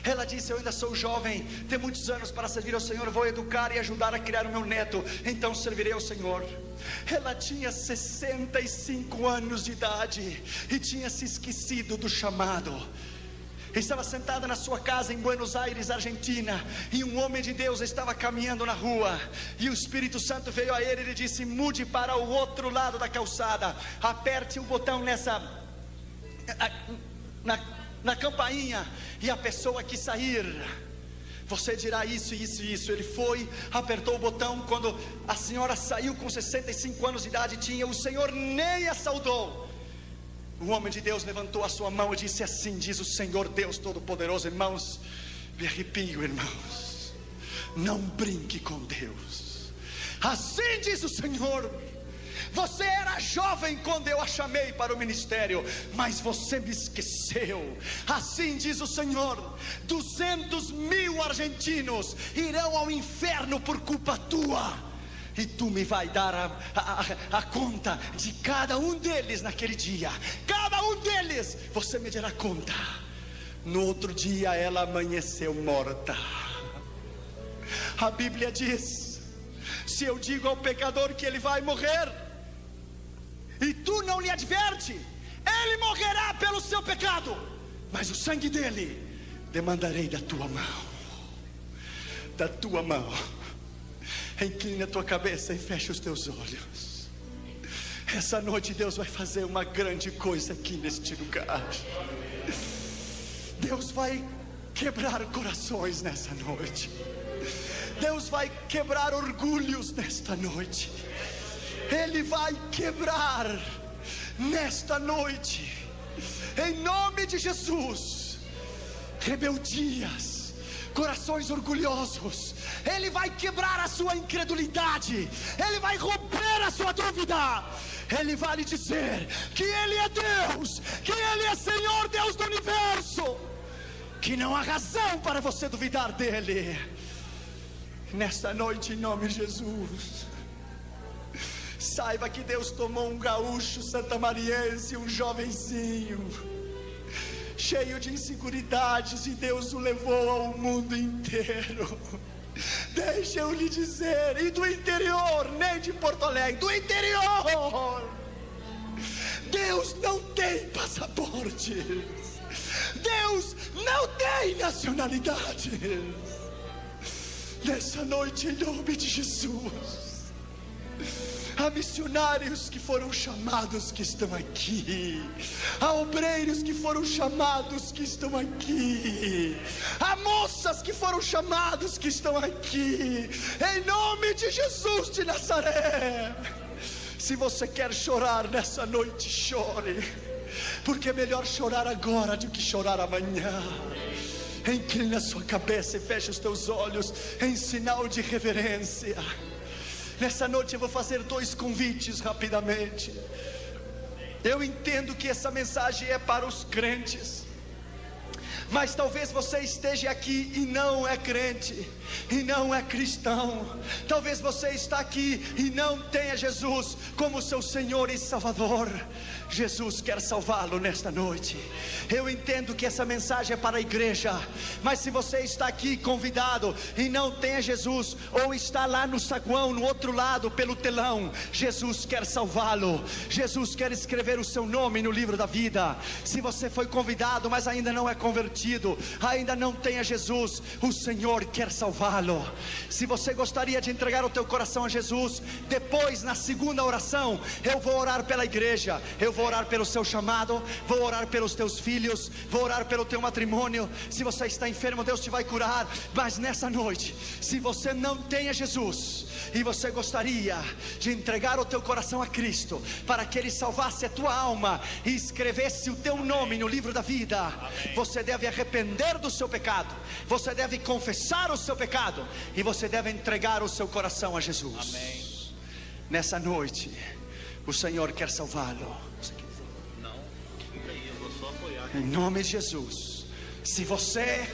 Speaker 1: Ela disse: eu ainda sou jovem, tenho muitos anos para servir ao Senhor, vou educar e ajudar a criar o meu neto, então servirei ao Senhor. Ela tinha 65 anos de idade e tinha se esquecido do chamado. Estava sentada na sua casa em Buenos Aires, Argentina, e um homem de Deus estava caminhando na rua, e o Espírito Santo veio a ele e lhe disse: mude para o outro lado da calçada, aperte o botão na campainha, e a pessoa que sair, você dirá isso, isso e isso. Ele foi, apertou o botão. Quando a senhora saiu com 65 anos de idade, o Senhor nem a saudou. O homem de Deus levantou a sua mão e disse assim: diz o Senhor Deus Todo-Poderoso. Irmãos, me arrepio, irmãos, não brinque com Deus. Assim diz o Senhor: você era jovem quando eu a chamei para o ministério, mas você me esqueceu. Assim diz o Senhor: 200.000 argentinos irão ao inferno por culpa tua, e tu me vai dar a conta de cada um deles naquele dia. Cada um deles você me dará conta. No outro dia ela amanheceu morta. A Bíblia diz: se eu digo ao pecador que ele vai morrer, e tu não lhe adverte, ele morrerá pelo seu pecado, mas o sangue dele demandarei da tua mão. Da tua mão. Inclina a tua cabeça e fecha os teus olhos. Essa noite Deus vai fazer uma grande coisa aqui neste lugar. Deus vai quebrar corações nessa noite. Deus vai quebrar orgulhos nesta noite. Ele vai quebrar nesta noite, em nome de Jesus, rebeldias, corações orgulhosos. Ele vai quebrar a sua incredulidade. Ele vai romper a sua dúvida. Ele vai lhe dizer que Ele é Deus, que Ele é Senhor, Deus do universo, que não há razão para você duvidar dEle. Nesta noite, em nome de Jesus, saiba que Deus tomou um gaúcho santamariense, um jovenzinho, cheio de inseguridades, e Deus o levou ao mundo inteiro. Deixa eu lhe dizer, e do interior, nem de Porto Alegre, do interior, Deus não tem passaporte, Deus não tem nacionalidade. Nessa noite, em nome de Jesus, há missionários que foram chamados que estão aqui, há obreiros que foram chamados que estão aqui, há moças que foram chamados que estão aqui, em nome de Jesus de Nazaré. Se você quer chorar nessa noite, chore, porque é melhor chorar agora do que chorar amanhã. Inclina a sua cabeça e feche os teus olhos em sinal de reverência. Nessa noite eu vou fazer 2 convites rapidamente. Eu entendo que essa mensagem é para os crentes, mas talvez você esteja aqui e não é crente, e não é cristão. Talvez você está aqui e não tenha Jesus como seu Senhor e Salvador. Jesus quer salvá-lo nesta noite. Eu entendo que essa mensagem é para a igreja, mas se você está aqui convidado e não tem Jesus, ou está lá no saguão, no outro lado, pelo telão, Jesus quer salvá-lo. Jesus quer escrever o seu nome no livro da vida. Se você foi convidado, mas ainda não é convertido, ainda não tem a Jesus, o Senhor quer salvá-lo. Se você gostaria de entregar o teu coração a Jesus, depois na segunda oração, eu vou orar pela igreja, eu vou orar pelo seu chamado, vou orar pelos teus filhos, vou orar pelo teu matrimônio. Se você está enfermo, Deus te vai curar. Mas nessa noite, se você não tem a Jesus e você gostaria de entregar o teu coração a Cristo, para que Ele salvasse a tua alma e escrevesse o teu nome no livro da vida, amém, você deve arrepender do seu pecado, você deve confessar o seu pecado, e você deve entregar o seu coração a Jesus. Amém. Nessa noite, o Senhor quer salvá-lo. Em nome de Jesus. Se você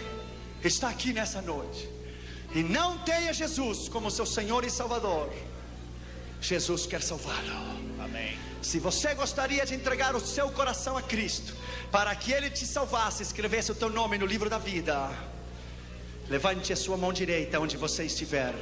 Speaker 1: está aqui nessa noite e não tem a Jesus como seu Senhor e Salvador, Jesus quer salvá-lo. Amém. Se você gostaria de entregar o seu coração a Cristo, para que Ele te salvasse, escrevesse o teu nome no livro da vida, levante a sua mão direita onde você estiver,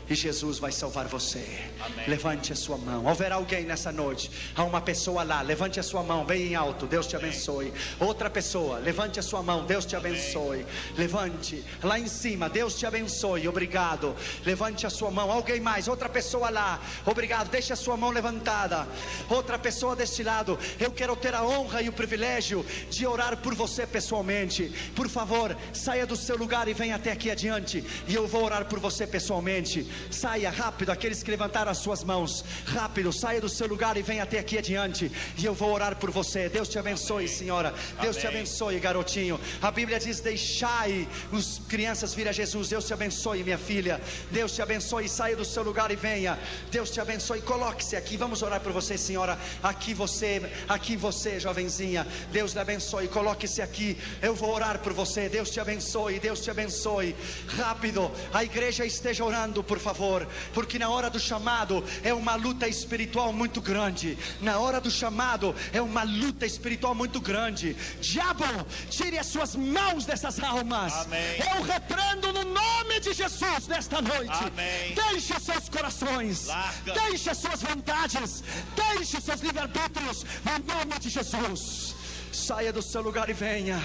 Speaker 1: e Jesus vai salvar você. Amém. Levante a sua mão. Haverá alguém nessa noite, há uma pessoa lá, levante a sua mão bem alto, Deus te abençoe. Outra pessoa, levante a sua mão, Deus te abençoe. Levante, lá em cima, Deus te abençoe, obrigado. Levante a sua mão, alguém mais, outra pessoa lá, obrigado, deixe a sua mão levantada. Outra pessoa deste lado, eu quero ter a honra e o privilégio de orar por você pessoalmente. Por favor, saia do seu lugar e venha até aqui adiante, e eu vou orar por você pessoalmente. Saia rápido, aqueles que levantaram as suas mãos, rápido, saia do seu lugar e venha até aqui adiante, e eu vou orar por você. Deus te abençoe, senhora. Deus te abençoe, garotinho. A Bíblia diz: deixai as crianças vir a Jesus. Deus te abençoe, minha filha. Deus te abençoe, saia do seu lugar e venha. Deus te abençoe, coloque-se aqui, vamos orar por você, senhora. Aqui você, jovenzinha, Deus lhe abençoe, coloque-se aqui, eu vou orar por você. Deus te abençoe, Deus te abençoe. Rápido, a igreja esteja orando, por favor, porque na hora do chamado é uma luta espiritual muito grande. Na hora do chamado é uma luta espiritual muito grande. Diabo, tire as suas mãos dessas almas.
Speaker 2: Amém.
Speaker 1: Eu repreendo no nome de Jesus nesta noite.
Speaker 2: Amém.
Speaker 1: Deixe os seus corações,
Speaker 2: Larga.
Speaker 1: deixe as suas vontades, deixe os seus livre-arbítrios no nome de Jesus. Saia do seu lugar e venha.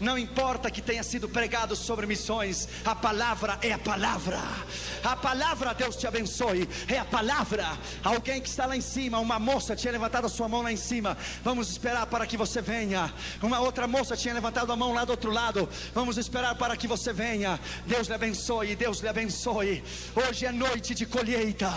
Speaker 1: Não importa que tenha sido pregado sobre missões, a palavra é a palavra. A palavra, Deus te abençoe, é a palavra. Alguém que está lá em cima, uma moça tinha levantado a sua mão lá em cima. Vamos esperar para que você venha. Uma outra moça tinha levantado a mão lá do outro lado. Vamos esperar para que você venha. Deus lhe abençoe, Deus lhe abençoe. Hoje é noite de colheita.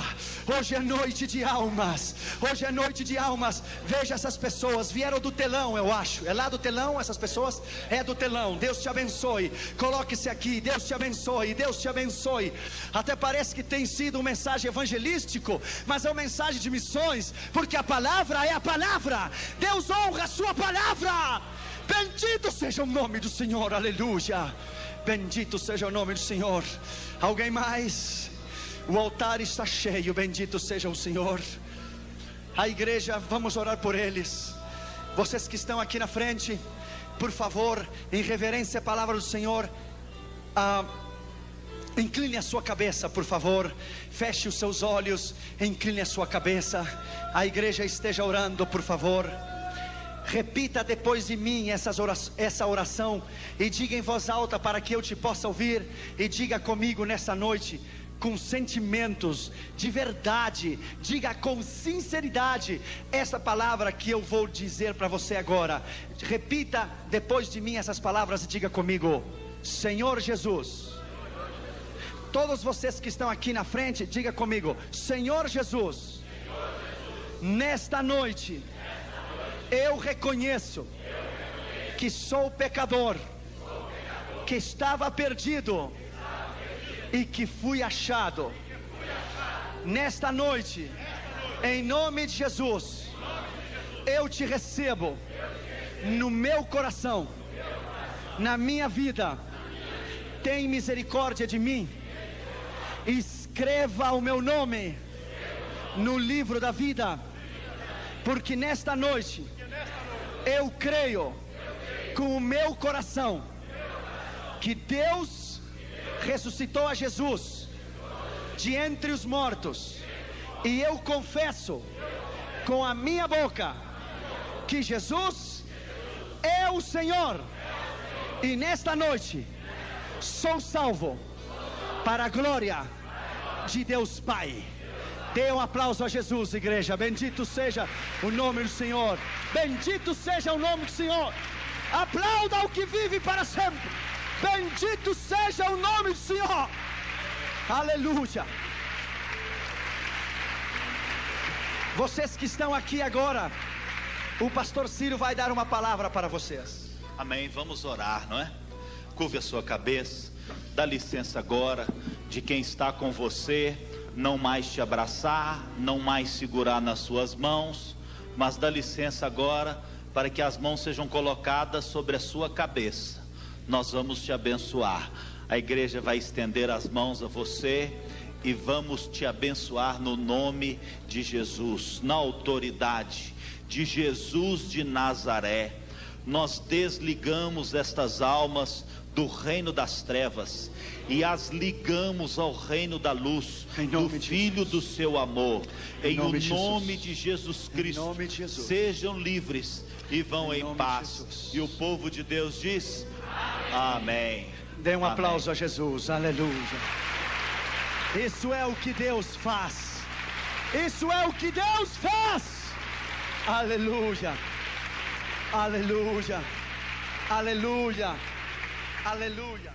Speaker 1: Hoje é noite de almas. Hoje é noite de almas. Veja essas pessoas, vieram do telão, eu acho. É lá do telão essas pessoas? É do telão. Deus te abençoe. Coloque-se aqui. Deus te abençoe. Deus te abençoe. Até parece que tem sido uma mensagem evangelístico, mas é uma mensagem de missões, porque a palavra é a palavra. Deus honra a sua palavra. Bendito seja o nome do Senhor. Aleluia. Bendito seja o nome do Senhor. Alguém mais? O altar está cheio. Bendito seja o Senhor. A igreja, vamos orar por eles. Vocês que estão aqui na frente, por favor, em reverência à palavra do Senhor, incline a sua cabeça, por favor. Feche os seus olhos, incline a sua cabeça. A igreja esteja orando, por favor. Repita depois de mim essa oração e diga em voz alta para que eu te possa ouvir. E diga comigo nessa noite, com sentimentos de verdade, diga com sinceridade essa palavra que eu vou dizer para você agora. Repita depois de mim essas palavras e diga comigo: Senhor Jesus. Todos vocês que estão aqui na frente, diga comigo: Senhor Jesus, nesta noite eu reconheço que sou pecador, que estava perdido e que fui achado. Nesta noite, em nome de Jesus, eu te recebo no meu coração, na minha vida. Tem misericórdia de mim. Escreva o meu nome no livro da vida, porque nesta noite eu creio com o meu coração que Deus ressuscitou a Jesus de entre os mortos, e eu confesso com a minha boca que Jesus é o Senhor, e nesta noite sou salvo para a glória de Deus Pai. Dê um aplauso a Jesus, igreja. Bendito seja o nome do Senhor. Bendito seja o nome do Senhor. Aplauda o que vive para sempre. Bendito seja o nome do Senhor. Aleluia. Vocês que estão aqui agora, o pastor Ciro vai dar uma palavra para vocês.
Speaker 2: Amém, vamos orar, não é? Curve a sua cabeça. Dá licença agora de quem está com você não mais te abraçar, não mais segurar nas suas mãos, mas dá licença agora para que as mãos sejam colocadas sobre a sua cabeça. Nós vamos te abençoar. A igreja vai estender as mãos a você e vamos te abençoar no nome de Jesus, na autoridade de Jesus de Nazaré. Nós desligamos estas almas do reino das trevas e as ligamos ao reino da luz, do Filho do seu amor. Em o nome de Jesus Cristo, sejam livres e vão em paz. E o povo de Deus diz: amém.
Speaker 1: Dê um aplauso a Jesus. Aleluia. Isso é o que Deus faz. Isso é o que Deus faz. Aleluia. Aleluia. Aleluia. Aleluia.